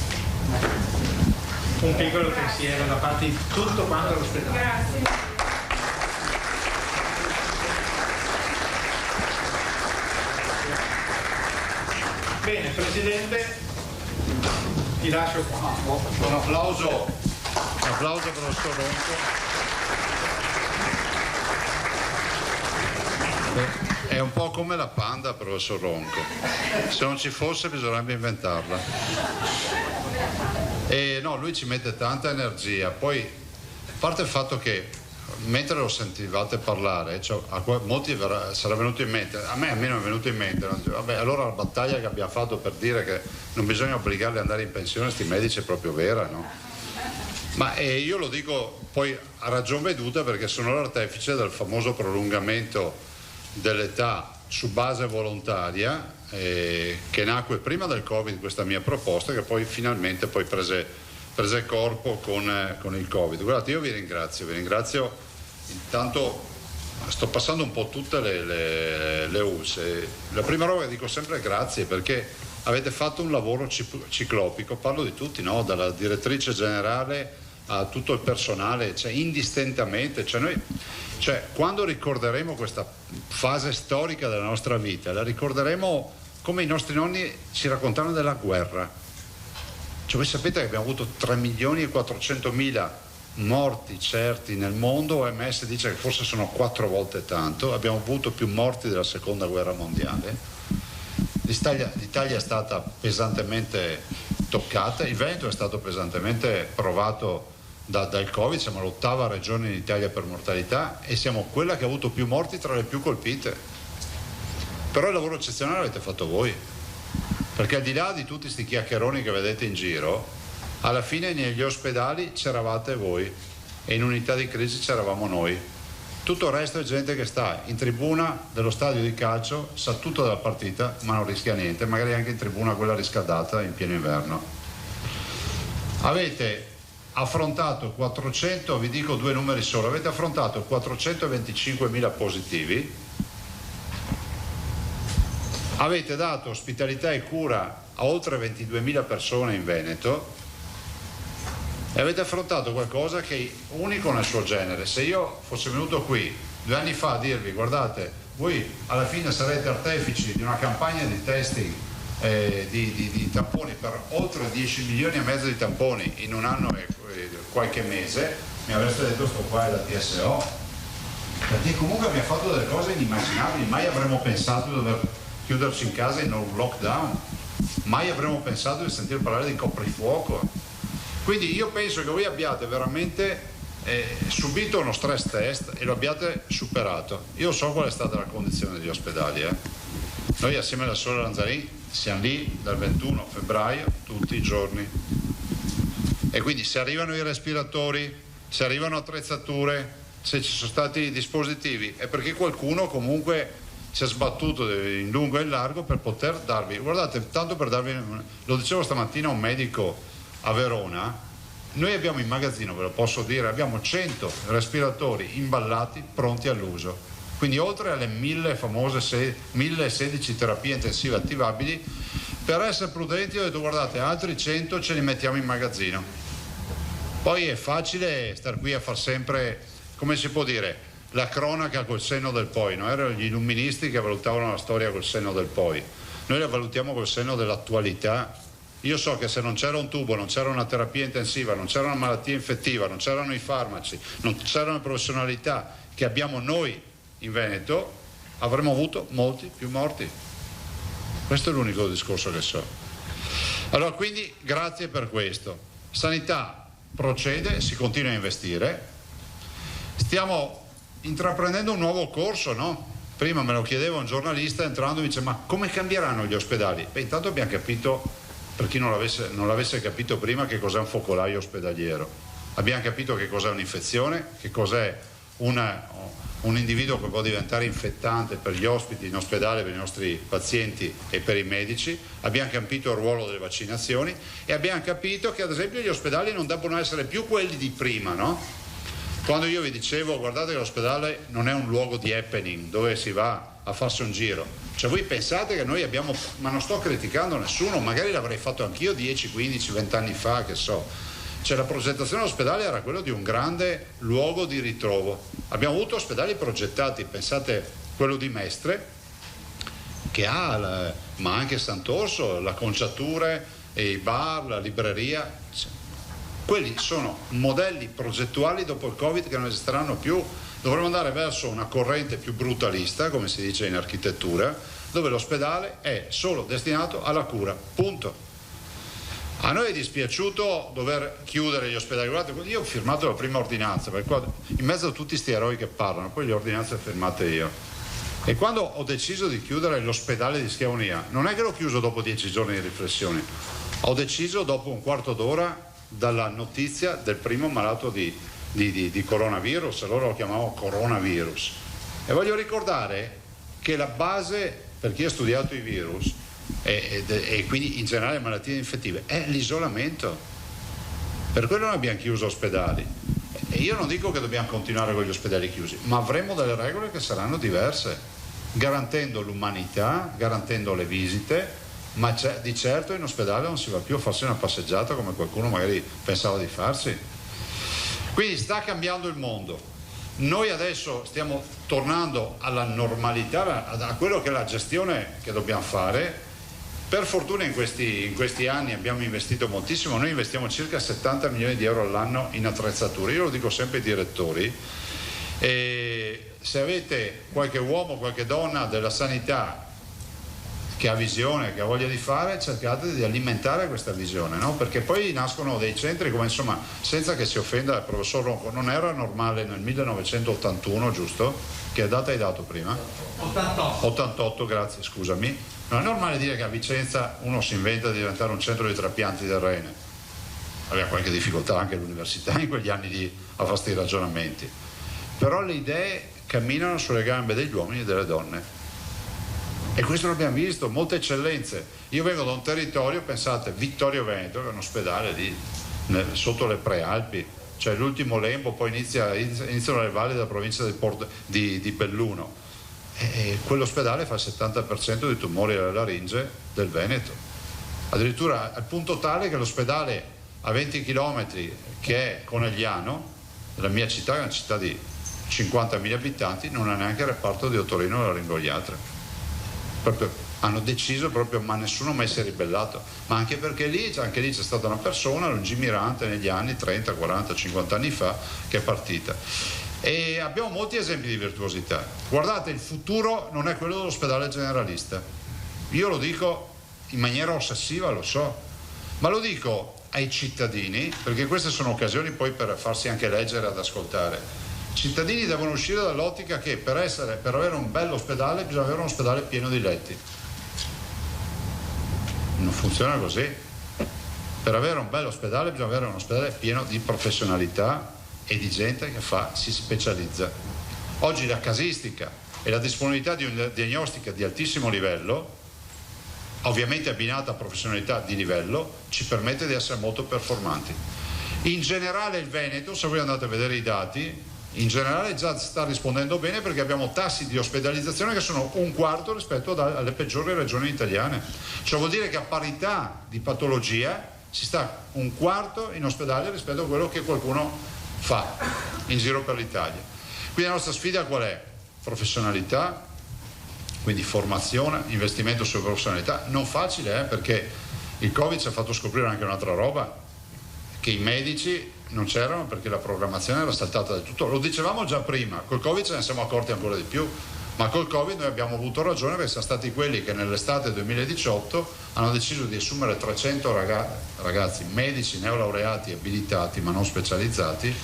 Un piccolo pensiero da parte di tutto quanto l'ospedale. Grazie. Bene, Presidente, ti lascio qua. Un applauso per lo Soronco. È un po' come la Panda, professor Ronco. Se non ci fosse bisognerebbe inventarla. E no, lui ci mette tanta energia. Poi, a parte il fatto che mentre lo sentivate parlare, cioè, a molti sarà venuto in mente, a me almeno è venuto in mente, vabbè, allora la battaglia che abbiamo fatto per dire che non bisogna obbligarli ad andare in pensione, sti medici, è proprio vera, no? Ma io lo dico poi a ragion veduta, perché sono l'artefice del famoso prolungamento dell'età su base volontaria, che nacque prima del Covid, questa mia proposta, che poi finalmente prese corpo con il Covid. Guardate, io vi ringrazio, intanto sto passando un po' tutte le ULSS. La prima roba che dico sempre è grazie, perché avete fatto un lavoro ciclopico, parlo di tutti, no? Dalla direttrice generale a tutto il personale, cioè indistintamente, quando ricorderemo questa fase storica della nostra vita, la ricorderemo come i nostri nonni ci raccontavano della guerra. Voi sapete che abbiamo avuto 3.400.000 morti certi nel mondo, OMS dice che forse sono 4 volte tanto, abbiamo avuto più morti della seconda guerra mondiale, l'Italia è stata pesantemente toccata, il Veneto è stato pesantemente provato dal Covid, siamo l'8ª regione in Italia per mortalità e siamo quella che ha avuto più morti tra le più colpite. Però il lavoro eccezionale l'avete fatto voi, perché al di là di tutti questi chiacchieroni che vedete in giro, alla fine negli ospedali c'eravate voi e in unità di crisi c'eravamo noi. Tutto il resto è gente che sta in tribuna dello stadio di calcio, sa tutto della partita ma non rischia niente, magari anche in tribuna quella riscaldata in pieno inverno. Avete affrontato 400, vi dico 2 numeri solo, avete affrontato 425.000 positivi, avete dato ospitalità e cura a oltre 22.000 persone in Veneto e avete affrontato qualcosa che è unico nel suo genere. Se io fossi venuto qui 2 anni fa a dirvi guardate, voi alla fine sarete artefici di una campagna di testing di tamponi per oltre 10 milioni e mezzo di tamponi in un anno e qualche mese, mi avreste detto sto qua è la TSO, perché comunque abbiamo fatto delle cose inimmaginabili, mai avremmo pensato di dover chiuderci in casa in un lockdown, mai avremmo pensato di sentire parlare di coprifuoco. Quindi io penso che voi abbiate veramente subito uno stress test e lo abbiate superato. Io so qual è stata la condizione degli ospedali, Noi assieme alla sorella Lanzarin siamo lì dal 21 febbraio tutti i giorni e quindi se arrivano i respiratori, se arrivano attrezzature, se ci sono stati i dispositivi è perché qualcuno comunque si è sbattuto in lungo e in largo per poter darvi, guardate, tanto per darvi, lo dicevo stamattina a un medico a Verona, noi abbiamo in magazzino, ve lo posso dire, abbiamo 100 respiratori imballati pronti all'uso. Quindi oltre alle 1016 terapie intensive attivabili, per essere prudenti ho detto guardate, altri 100 ce li mettiamo in magazzino. Poi è facile star qui a far sempre, come si può dire, la cronaca col senno del poi, no? Erano gli illuministi che valutavano la storia col senno del poi. Noi la valutiamo col senno dell'attualità. Io so che se non c'era un tubo, non c'era una terapia intensiva, non c'era una malattia infettiva, non c'erano i farmaci, non c'erano le professionalità che abbiamo noi in Veneto, avremmo avuto molti più morti. Questo è l'unico discorso che so. Allora quindi grazie per questo. Sanità procede, si continua a investire. Stiamo intraprendendo un nuovo corso, no? Prima me lo chiedeva un giornalista entrando, mi dice ma come cambieranno gli ospedali? Beh, intanto abbiamo capito, per chi non l'avesse capito prima, che cos'è un focolaio ospedaliero. Abbiamo capito che cos'è un'infezione, che cos'è un individuo che può diventare infettante per gli ospiti in ospedale, per i nostri pazienti e per i medici. Abbiamo capito il ruolo delle vaccinazioni e abbiamo capito che ad esempio gli ospedali non debbono essere più quelli di prima, no? Quando io vi dicevo guardate che l'ospedale non è un luogo di happening dove si va a farsi un giro, cioè voi pensate che noi abbiamo, ma non sto criticando nessuno, magari l'avrei fatto anch'io 10, 15, 20 anni fa, che so, cioè la progettazione dell'ospedale era quello di un grande luogo di ritrovo. Abbiamo avuto ospedali progettati, pensate quello di Mestre che ha, ma anche Sant'Orso, la Conciature, e i bar, la libreria. Quelli sono modelli progettuali dopo il Covid che non esisteranno più. Dovremmo andare verso una corrente più brutalista, come si dice in architettura, dove l'ospedale è solo destinato alla cura, punto. A noi è dispiaciuto dover chiudere gli ospedali. Guardate, io ho firmato la prima ordinanza, perché qua, in mezzo a tutti sti eroi che parlano, poi le ordinanze le firmate io. E quando ho deciso di chiudere l'ospedale di Schiavonia, non è che l'ho chiuso dopo 10 giorni di riflessioni, ho deciso dopo un quarto d'ora dalla notizia del primo malato di coronavirus, allora lo chiamavo coronavirus. E voglio ricordare che la base, per chi ha studiato i virus e quindi in generale le malattie infettive, è l'isolamento. Per quello noi abbiamo chiuso ospedali. E io non dico che dobbiamo continuare con gli ospedali chiusi, ma avremo delle regole che saranno diverse, garantendo l'umanità, garantendo le visite, ma di certo in ospedale non si va più a farsi una passeggiata come qualcuno magari pensava di farsi. Quindi sta cambiando il mondo. Noi adesso stiamo tornando alla normalità, a quello che è la gestione che dobbiamo fare. Per fortuna in questi anni abbiamo investito moltissimo, noi investiamo circa 70 milioni di euro all'anno in attrezzature. Io lo dico sempre ai direttori, e se avete qualche uomo, qualche donna della sanità che ha visione, che ha voglia di fare, cercate di alimentare questa visione, no? Perché poi nascono dei centri come, insomma, senza che si offenda il professor Ronco, non era normale nel 1981, giusto? Che data hai dato prima? 88, grazie, scusami. Non è normale dire che a Vicenza uno si inventa di diventare un centro di trapianti del rene. Aveva qualche difficoltà anche l'università in quegli anni a fare questi ragionamenti. Però le idee camminano sulle gambe degli uomini e delle donne. E questo l'abbiamo visto, molte eccellenze. Io vengo da un territorio, pensate, Vittorio Veneto, che è un ospedale lì, sotto le Prealpi, cioè l'ultimo lembo, poi iniziano le valli della provincia di Belluno. E quell'ospedale fa il 70% dei tumori alla laringe del Veneto. Addirittura al punto tale che l'ospedale a 20 km, che è Conegliano, la mia città, che è una città di 50.000 abitanti, non ha neanche il reparto di otorino-laringoiatra. Hanno deciso proprio, ma nessuno mai si è ribellato, ma anche perché anche lì c'è stata una persona lungimirante negli anni 30, 40, 50 anni fa che è partita. E abbiamo molti esempi di virtuosità. Guardate, il futuro non è quello dell'ospedale generalista. Io lo dico in maniera ossessiva, lo so, ma lo dico ai cittadini, perché queste sono occasioni poi per farsi anche leggere ed ascoltare. I cittadini devono uscire dall'ottica che per avere un bello ospedale bisogna avere un ospedale pieno di letti. Non funziona così. Per avere un bello ospedale bisogna avere un ospedale pieno di professionalità e di gente che si specializza. Oggi la casistica e la disponibilità di una diagnostica di altissimo livello, ovviamente abbinata a professionalità di livello, ci permette di essere molto performanti. In generale il Veneto, se voi andate a vedere i dati, in generale già sta rispondendo bene, perché abbiamo tassi di ospedalizzazione che sono un quarto rispetto alle peggiori regioni italiane. Cioè vuol dire che a parità di patologia si sta un quarto in ospedale rispetto a quello che qualcuno fa in giro per l'Italia. Quindi la nostra sfida qual è? Professionalità, quindi formazione, investimento sulla professionalità. Non facile, perché il Covid ci ha fatto scoprire anche un'altra roba, che i medici non c'erano perché la programmazione era saltata del tutto. Lo dicevamo già prima, col Covid ce ne siamo accorti ancora di più, ma col Covid noi abbiamo avuto ragione, perché siamo stati quelli che nell'estate 2018 hanno deciso di assumere 300 ragazzi medici neolaureati abilitati ma non specializzati,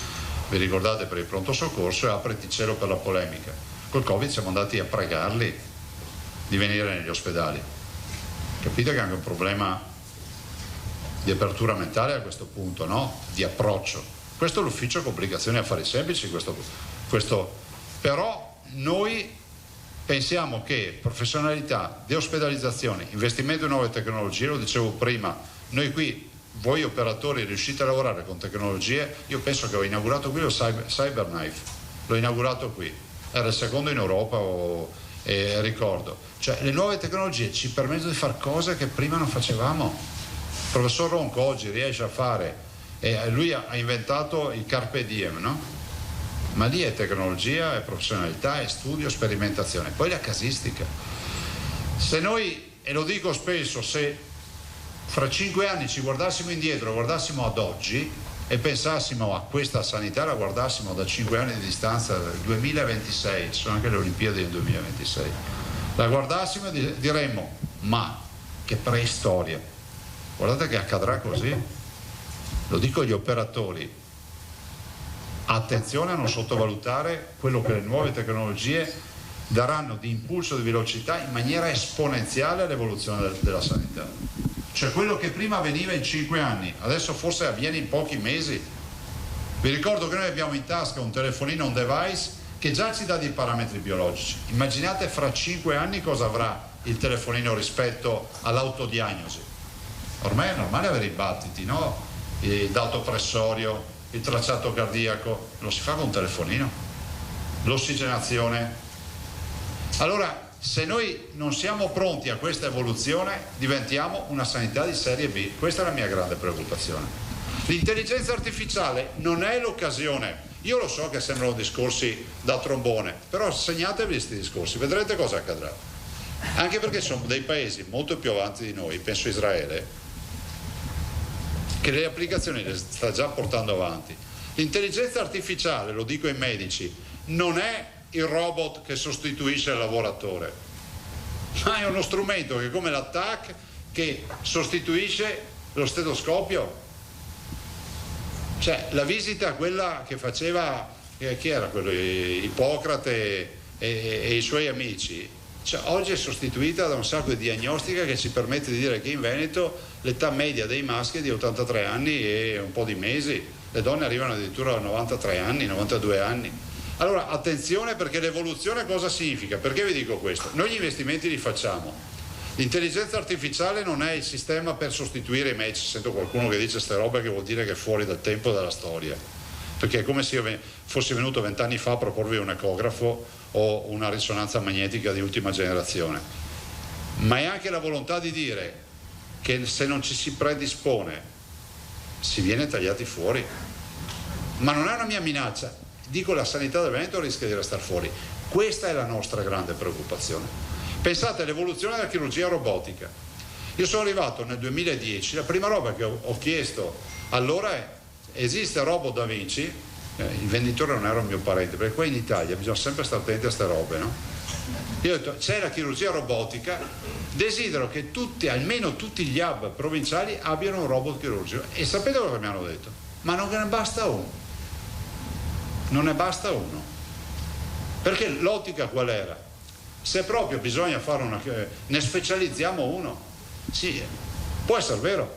vi ricordate, per il pronto soccorso, e apriti cielo per la polemica. Col Covid siamo andati a pregarli di venire negli ospedali. Capite che è anche un problema di apertura mentale a questo punto, no? Di approccio. Questo è l'ufficio complicazioni affari semplici, però noi pensiamo che professionalità, deospedalizzazione, investimento in nuove tecnologie, lo dicevo prima, noi qui, voi operatori riuscite a lavorare con tecnologie. Io penso che ho inaugurato qui lo CyberKnife, l'ho inaugurato qui, era il secondo in Europa, ricordo. Cioè le nuove tecnologie ci permettono di fare cose che prima non facevamo. Il professor Ronco oggi riesce a fare, lui ha inventato il Carpe Diem, no? Ma lì è tecnologia, è professionalità, è studio, sperimentazione. Poi la casistica. Se noi, e lo dico spesso, se fra 5 anni ci guardassimo indietro, guardassimo ad oggi e pensassimo a questa sanità, la guardassimo da 5 anni di distanza, del 2026, ci sono anche le Olimpiadi del 2026, la guardassimo e diremmo, ma che preistoria. Guardate che accadrà così. Lo dico agli operatori, attenzione a non sottovalutare quello che le nuove tecnologie daranno di impulso, di velocità in maniera esponenziale all'evoluzione della sanità. Cioè quello che prima avveniva in 5 anni, adesso forse avviene in pochi mesi. Vi ricordo che noi abbiamo in tasca un telefonino, un device che già ci dà dei parametri biologici. Immaginate fra 5 anni cosa avrà il telefonino rispetto all'autodiagnosi. Ormai è normale avere i battiti, no? Il dato pressorio, il tracciato cardiaco, lo si fa con un telefonino. L'ossigenazione. Allora, se noi non siamo pronti a questa evoluzione, diventiamo una sanità di serie B. Questa è la mia grande preoccupazione. L'intelligenza artificiale non è l'occasione. Io lo so che sembrano discorsi da trombone, però segnatevi questi discorsi, vedrete cosa accadrà. Anche perché sono dei paesi molto più avanti di noi, penso Israele, che le applicazioni le sta già portando avanti. L'intelligenza artificiale, lo dico ai medici, non è il robot che sostituisce il lavoratore, ma è uno strumento che, come l'attack, che sostituisce lo stetoscopio. Cioè, la visita, quella che faceva, chi era quello? Ippocrate e i suoi amici, cioè, oggi è sostituita da un sacco di diagnostica che ci permette di dire che in Veneto l'età media dei maschi è di 83 anni e un po' di mesi, le donne arrivano addirittura a 93 anni, 92 anni. Allora, attenzione, perché l'evoluzione cosa significa? Perché vi dico questo? Noi gli investimenti li facciamo. L'intelligenza artificiale non è il sistema per sostituire i medici. Sento qualcuno che dice queste robe, che vuol dire che è fuori dal tempo e dalla storia, perché è come se io fossi venuto 20 anni fa a proporvi un ecografo o una risonanza magnetica di ultima generazione. Ma è anche la volontà di dire che se non ci si predispone si viene tagliati fuori. Ma non è una mia minaccia, dico, la sanità del Veneto rischia di restare fuori. Questa è la nostra grande preoccupazione. Pensate all'evoluzione della chirurgia robotica. Io sono arrivato nel 2010, la prima roba che ho chiesto allora è: esiste Robot Da Vinci? Il venditore non era un mio parente, perché qua in Italia bisogna sempre stare attenti a queste robe, no? Io ho detto: c'è la chirurgia robotica, desidero che almeno tutti gli hub provinciali abbiano un robot chirurgico. E sapete cosa mi hanno detto? Ma non ne basta uno. Non ne basta uno. Perché l'ottica qual era? Se proprio bisogna fare ne specializziamo uno. Sì, può essere vero,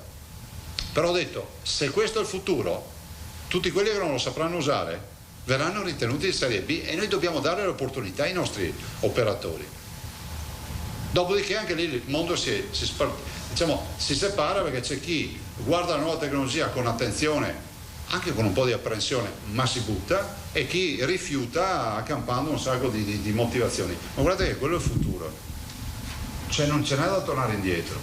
però ho detto, se questo è il futuro, tutti quelli che non lo sapranno usare verranno ritenuti di serie B e noi dobbiamo dare l'opportunità ai nostri operatori. Dopodiché anche lì il mondo si separa, perché c'è chi guarda la nuova tecnologia con attenzione, anche con un po' di apprensione, ma si butta, e chi rifiuta accampando un sacco di motivazioni. Ma guardate che quello è il futuro, cioè non ce n'è da tornare indietro.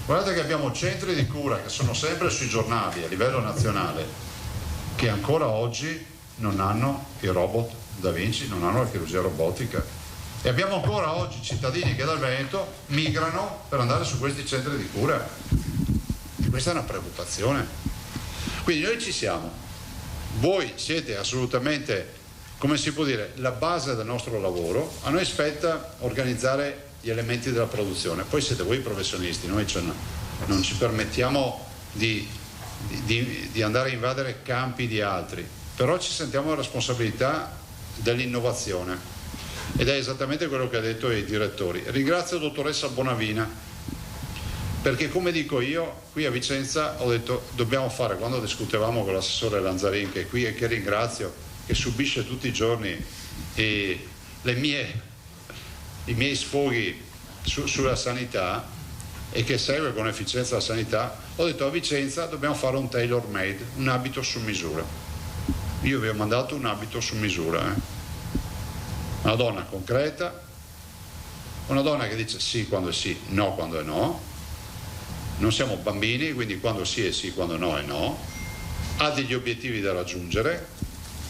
Guardate che abbiamo centri di cura che sono sempre sui giornali a livello nazionale, che ancora oggi non hanno il robot Da Vinci, non hanno la chirurgia robotica, e abbiamo ancora oggi cittadini che dal Veneto migrano per andare su questi centri di cura, e questa è una preoccupazione. Quindi noi ci siamo, voi siete assolutamente, come si può dire, la base del nostro lavoro, a noi spetta organizzare gli elementi della produzione, poi siete voi i professionisti, noi non ci permettiamo di andare a invadere campi di altri, però ci sentiamo la responsabilità dell'innovazione, ed è esattamente quello che ha detto i direttori. Ringrazio la dottoressa Bonavina, perché, come dico io, qui a Vicenza ho detto dobbiamo fare, quando discutevamo con l'assessore Lanzarin, che è qui e che ringrazio, che subisce tutti i giorni i miei sfoghi sulla sanità e che segue con efficienza la sanità, ho detto a Vicenza dobbiamo fare un tailor made, un abito su misura. Io vi ho mandato un abito su misura, una donna concreta, una donna che dice sì quando è sì, no quando è no. Non siamo bambini, quindi quando sì è sì, quando no è no, ha degli obiettivi da raggiungere.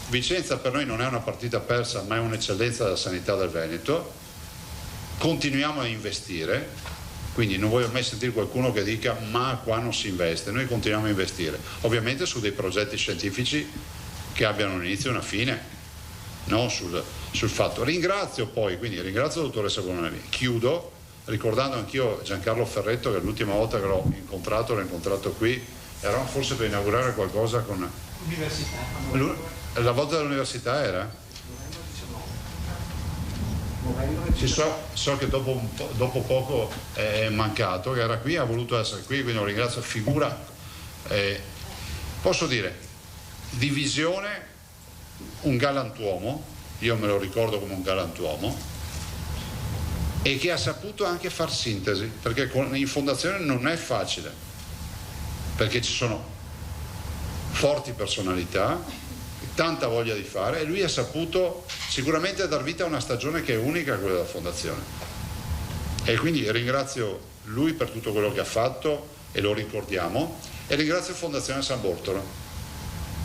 Vicenza per noi non è una partita persa, ma è un'eccellenza della sanità del Veneto. Continuiamo a investire, quindi non voglio mai sentire qualcuno che dica ma qua non si investe. Noi continuiamo a investire, ovviamente su dei progetti scientifici che abbiano un inizio e una fine, no? sul fatto. Ringrazio la dottoressa Bonavina. Chiudo ricordando anch'io Giancarlo Ferretto, che l'ultima volta che l'ho incontrato qui, eravamo forse per inaugurare qualcosa con l'università. La volta dell'università era? Sì, so che dopo poco è mancato, che era qui, ha voluto essere qui, quindi lo ringrazio. Figura, posso dire, di visione, un galantuomo, io me lo ricordo come un galantuomo, e che ha saputo anche far sintesi, perché in fondazione non è facile, perché ci sono forti personalità, tanta voglia di fare, e lui ha saputo sicuramente dar vita a una stagione che è unica, quella della fondazione. E quindi ringrazio lui per tutto quello che ha fatto e lo ricordiamo, e ringrazio Fondazione San Bortolo.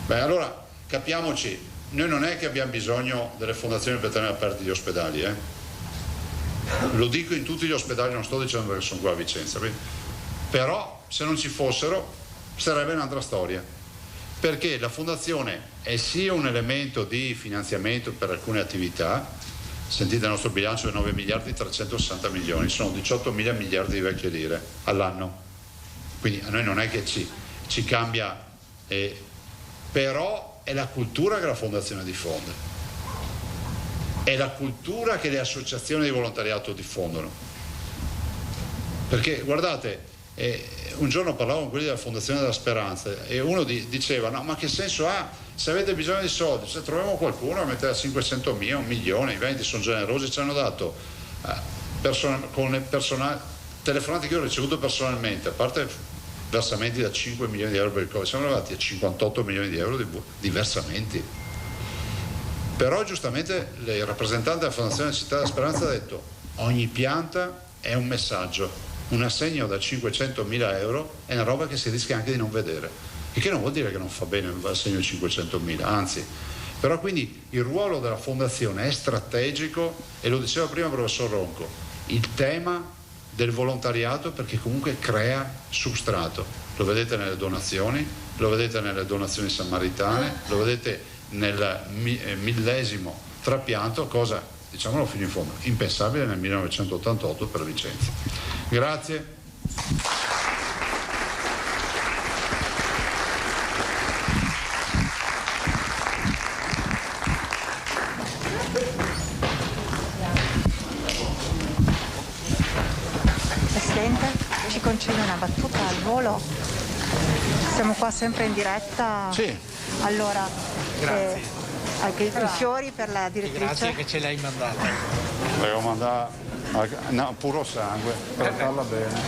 Beh, allora capiamoci, noi non è che abbiamo bisogno delle fondazioni per tenere aperti gli ospedali, lo dico in tutti gli ospedali, non sto dicendo che sono qua a Vicenza, però se non ci fossero sarebbe un'altra storia, perché la fondazione è sia un elemento di finanziamento per alcune attività. Sentite il nostro bilancio di 9 miliardi 360 milioni, sono 18 mila miliardi di vecchie lire all'anno, quindi a noi non è che ci cambia, però è la cultura che la fondazione diffonde, è la cultura che le associazioni di volontariato diffondono, perché guardate, un giorno parlavo con quelli della Fondazione della Speranza e uno diceva: no, ma che senso ha, se avete bisogno di soldi, se troviamo qualcuno a mettere 500.000, 1 milione, i venti sono generosi, ci hanno dato telefonate che io ho ricevuto personalmente, a parte versamenti da 5 milioni di euro per il Covid, siamo arrivati a 58 milioni di euro di versamenti. Però giustamente il rappresentante della Fondazione Città della Speranza ha detto: ogni pianta è un messaggio, un assegno da 500.000 euro è una roba che si rischia anche di non vedere, il che non vuol dire che non fa bene un assegno di 500.000, anzi. Però quindi il ruolo della fondazione è strategico, e lo diceva prima il professor Ronco, il tema del volontariato, perché comunque crea substrato, lo vedete nelle donazioni, lo vedete nelle donazioni samaritane, lo vedete nel millesimo trapianto, cosa, diciamolo fino in fondo, impensabile nel 1988 per Vicenza. Grazie. Presidente, ci concede una battuta al volo? Siamo qua sempre in diretta. Sì. Allora, anche i fiori per la direttrice. Grazie che ce l'hai mandata. Devo mandare puro sangue per farla bene.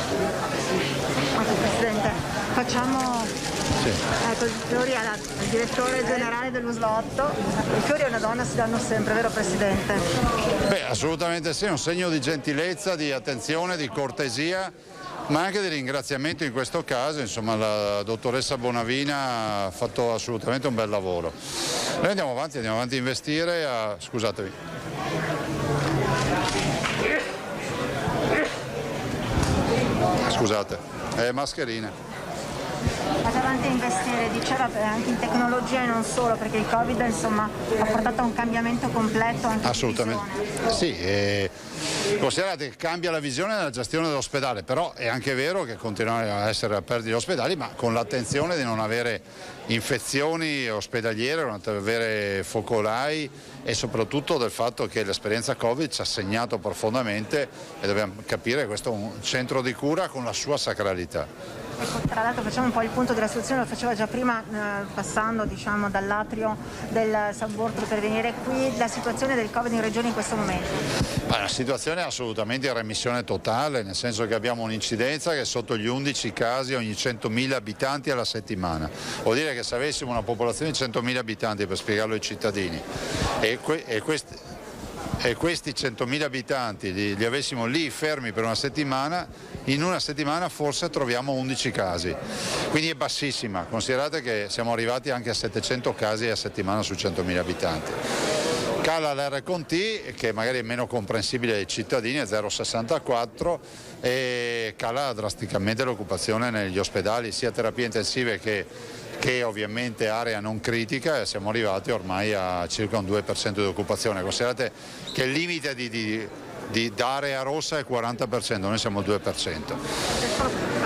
Ecco, Presidente, facciamo ecco, i fiori al direttore generale dell'Uslotto. I fiori a una donna si danno sempre, vero Presidente? Beh, assolutamente sì, è un segno di gentilezza, di attenzione, di cortesia, ma anche di ringraziamento in questo caso. Insomma, la dottoressa Bonavina ha fatto assolutamente un bel lavoro. Noi andiamo avanti a investire, scusatemi. Scusate, mascherine. Vado avanti a investire, diceva, anche in tecnologia e non solo, perché il Covid insomma ha portato a un cambiamento completo anche assolutamente sì, considerate che cambia la visione della gestione dell'ospedale, però è anche vero che continuano a essere aperti gli ospedali, ma con l'attenzione di non avere infezioni ospedaliere, non avere focolai, e soprattutto del fatto che l'esperienza Covid ci ha segnato profondamente, e dobbiamo capire che questo è un centro di cura con la sua sacralità. Ecco, tra l'altro facciamo un po' il punto della situazione, lo faceva già prima passando diciamo, dall'atrio del San Bortolo per venire qui, la situazione del Covid in regione in questo momento. La situazione è assolutamente in remissione totale, nel senso che abbiamo un'incidenza che è sotto gli 11 casi ogni 100.000 abitanti alla settimana. Vuol dire che se avessimo una popolazione di 100.000 abitanti, per spiegarlo ai cittadini, e questi 100.000 abitanti li avessimo lì fermi per una settimana, in una settimana forse troviamo 11 casi, quindi è bassissima. Considerate che siamo arrivati anche a 700 casi a settimana su 100.000 abitanti. Cala l'R-T, che magari è meno comprensibile ai cittadini, è 0,64, e cala drasticamente l'occupazione negli ospedali, sia terapie intensive che ovviamente area non critica, e siamo arrivati ormai a circa un 2% di occupazione. Considerate che il limite di area rossa è 40%, noi siamo al 2%.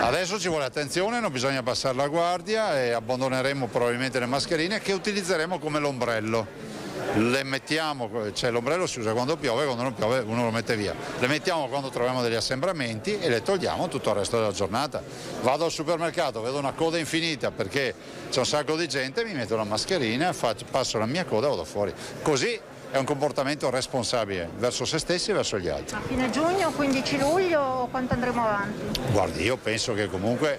Adesso ci vuole attenzione, non bisogna abbassare la guardia, e abbandoneremo probabilmente le mascherine, che utilizzeremo come l'ombrello. Le mettiamo, cioè l'ombrello si usa quando piove, quando non piove uno lo mette via. Le mettiamo quando troviamo degli assembramenti e le togliamo tutto il resto della giornata. Vado al supermercato, vedo una coda infinita perché c'è un sacco di gente, mi metto la mascherina, passo la mia coda e vado fuori. Così è un comportamento responsabile verso se stessi e verso gli altri. A fine giugno, 15 luglio o quanto andremo avanti? Guardi, io penso che comunque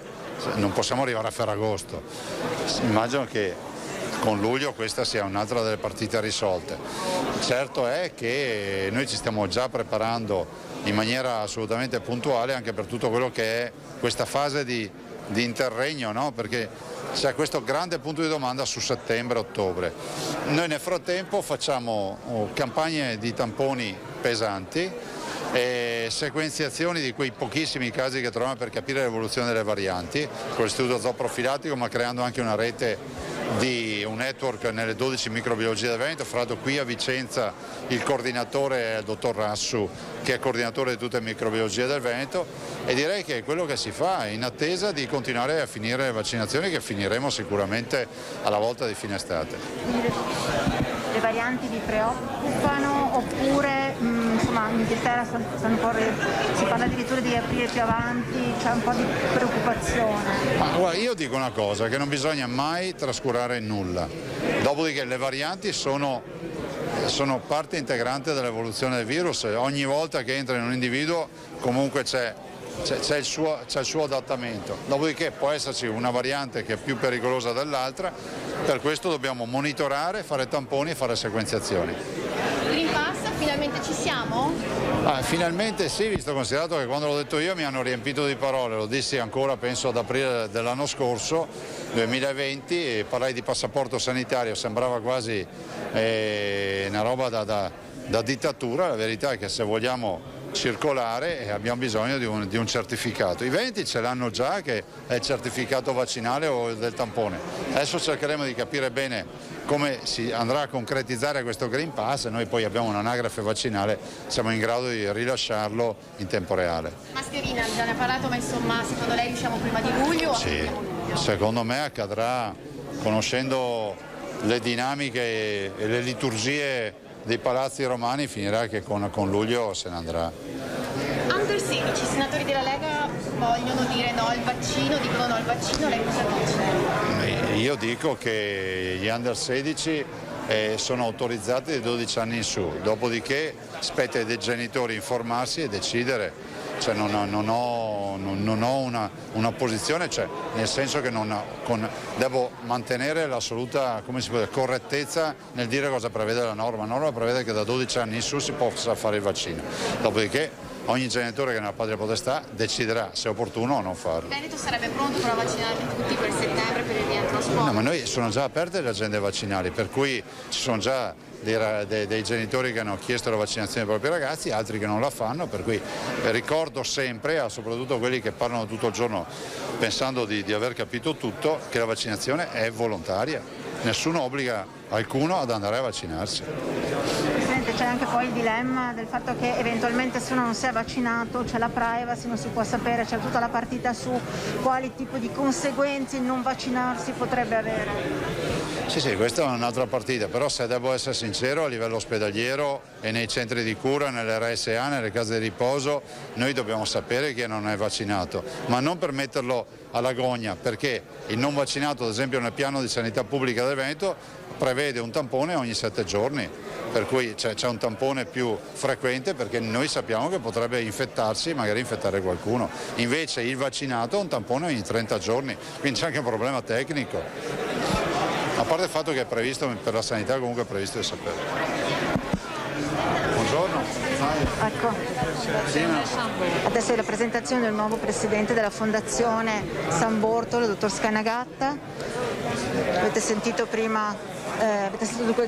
non possiamo arrivare a Ferragosto. Immagino che con luglio questa sia un'altra delle partite risolte. Certo è che noi ci stiamo già preparando in maniera assolutamente puntuale anche per tutto quello che è questa fase di interregno, no? Perché c'è questo grande punto di domanda su settembre-ottobre. Noi nel frattempo facciamo campagne di tamponi pesanti e sequenziazioni di quei pochissimi casi che troviamo per capire l'evoluzione delle varianti con l'istituto zooprofilattico, ma creando anche una rete di un network nelle 12 microbiologie del Veneto. Fra l'altro qui a Vicenza il coordinatore è il dottor Rassu, che è coordinatore di tutte le microbiologie del Veneto, e direi che è quello che si fa in attesa di continuare a finire le vaccinazioni, che finiremo sicuramente alla volta di fine estate. Le varianti vi preoccupano oppure insomma in Inghilterra si parla addirittura di aprire più avanti, c'è un po' di preoccupazione? Ma guarda, io dico una cosa, che non bisogna mai trascurare nulla, dopodiché le varianti sono parte integrante dell'evoluzione del virus, ogni volta che entra in un individuo comunque c'è il suo adattamento, dopodiché può esserci una variante che è più pericolosa dell'altra, per questo dobbiamo monitorare, fare tamponi e fare sequenziazioni. Green Pass, finalmente ci siamo? Finalmente sì, visto considerato che quando l'ho detto io mi hanno riempito di parole, lo dissi ancora penso ad aprile dell'anno scorso, 2020, e parlai di passaporto sanitario, sembrava quasi una roba da dittatura. La verità è che se vogliamo circolare abbiamo bisogno di un certificato. I veneti ce l'hanno già, che è il certificato vaccinale o del tampone. Adesso cercheremo di capire bene come si andrà a concretizzare questo Green Pass, e noi poi abbiamo un'anagrafe vaccinale, siamo in grado di rilasciarlo in tempo reale. Mascherina, già ne ha parlato, ma insomma secondo lei riusciamo prima di luglio? Sì, secondo me accadrà, conoscendo le dinamiche e le liturgie dei palazzi romani, finirà che con luglio se ne andrà. Under 16, i senatori della Lega vogliono dire no al vaccino, dicono no al vaccino, lei cosa dice? Io dico che gli under 16 sono autorizzati dai 12 anni in su, dopodiché spetta ai genitori informarsi e decidere. Cioè non ho una posizione, cioè, nel senso che devo mantenere l'assoluta, come si può dire, correttezza nel dire cosa prevede la norma. La norma prevede che da 12 anni in su si possa fare il vaccino, dopodiché ogni genitore che nella patria potestà deciderà se è opportuno o non farlo. Il Veneto sarebbe pronto per vaccinare tutti per settembre per il rientro a scuola? No, ma noi sono già aperte le agende vaccinali, per cui ci sono già dei genitori che hanno chiesto la vaccinazione ai propri ragazzi, altri che non la fanno, per cui ricordo sempre, soprattutto quelli che parlano tutto il giorno pensando di aver capito tutto, che la vaccinazione è volontaria, nessuno obbliga alcuno ad andare a vaccinarsi. Presidente, c'è anche poi il dilemma del fatto che eventualmente se uno non si è vaccinato c'è la privacy, non si può sapere, c'è tutta la partita su quali tipo di conseguenze il non vaccinarsi potrebbe avere. Sì, questa è un'altra partita, però se devo essere sincero, a livello ospedaliero e nei centri di cura, nelle RSA, nelle case di riposo, noi dobbiamo sapere chi non è vaccinato, ma non per metterlo alla gogna, perché il non vaccinato, ad esempio nel piano di sanità pubblica del Veneto, prevede un tampone ogni 7 giorni, per cui c'è un tampone più frequente, perché noi sappiamo che potrebbe infettarsi e magari infettare qualcuno. Invece il vaccinato ha un tampone ogni 30 giorni, quindi c'è anche un problema tecnico. A parte il fatto che è previsto per la sanità, comunque è previsto di sapere. Buongiorno. Ecco. Adesso è la presentazione del nuovo presidente della Fondazione San Bortolo, il dottor Scanagatta. Avete sentito prima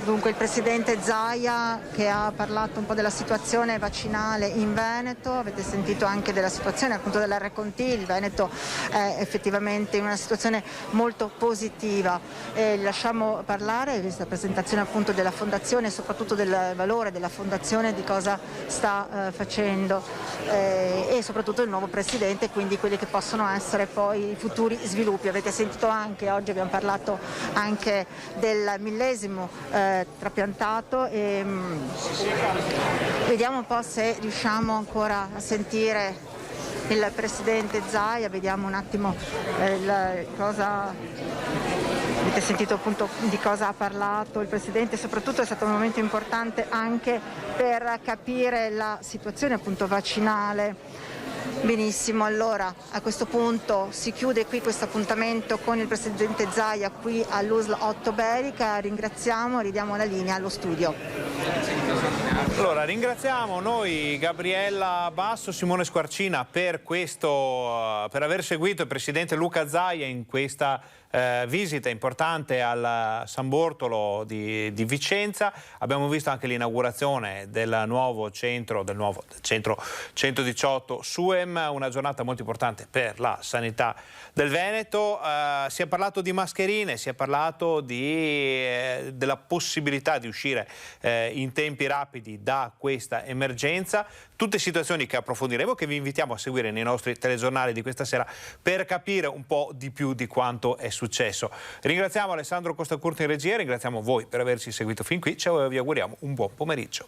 dunque il presidente Zaia che ha parlato un po' della situazione vaccinale in Veneto, avete sentito anche della situazione appunto dell'R Conti. Il Veneto è effettivamente in una situazione molto positiva. Lasciamo parlare questa presentazione appunto della fondazione e soprattutto del valore della fondazione, di cosa sta facendo e soprattutto il nuovo presidente, quindi quelli che possono essere poi i futuri sviluppi. Avete sentito anche, oggi abbiamo parlato anche del millesimo trapiantato e vediamo un po' se riusciamo ancora a sentire il presidente Zaia, vediamo un attimo cosa Avete sentito appunto di cosa ha parlato il Presidente, soprattutto è stato un momento importante anche per capire la situazione appunto vaccinale. Benissimo, allora a questo punto si chiude qui questo appuntamento con il Presidente Zaia qui all'USL Otto Berica. Ringraziamo, ridiamo la linea allo studio. Allora ringraziamo noi Gabriella Basso, Simone Squarcina per aver seguito il Presidente Luca Zaia in questa visita importante al San Bortolo di Vicenza. Abbiamo visto anche l'inaugurazione del nuovo centro 118 SUEM, una giornata molto importante per la sanità del Veneto. Si è parlato di mascherine, si è parlato della possibilità di uscire in tempi rapidi da questa emergenza. Tutte situazioni che approfondiremo, che vi invitiamo a seguire nei nostri telegiornali di questa sera per capire un po' di più di quanto è successo. Ringraziamo Alessandro Costacurta in regia, ringraziamo voi per averci seguito fin qui, vi auguriamo un buon pomeriggio.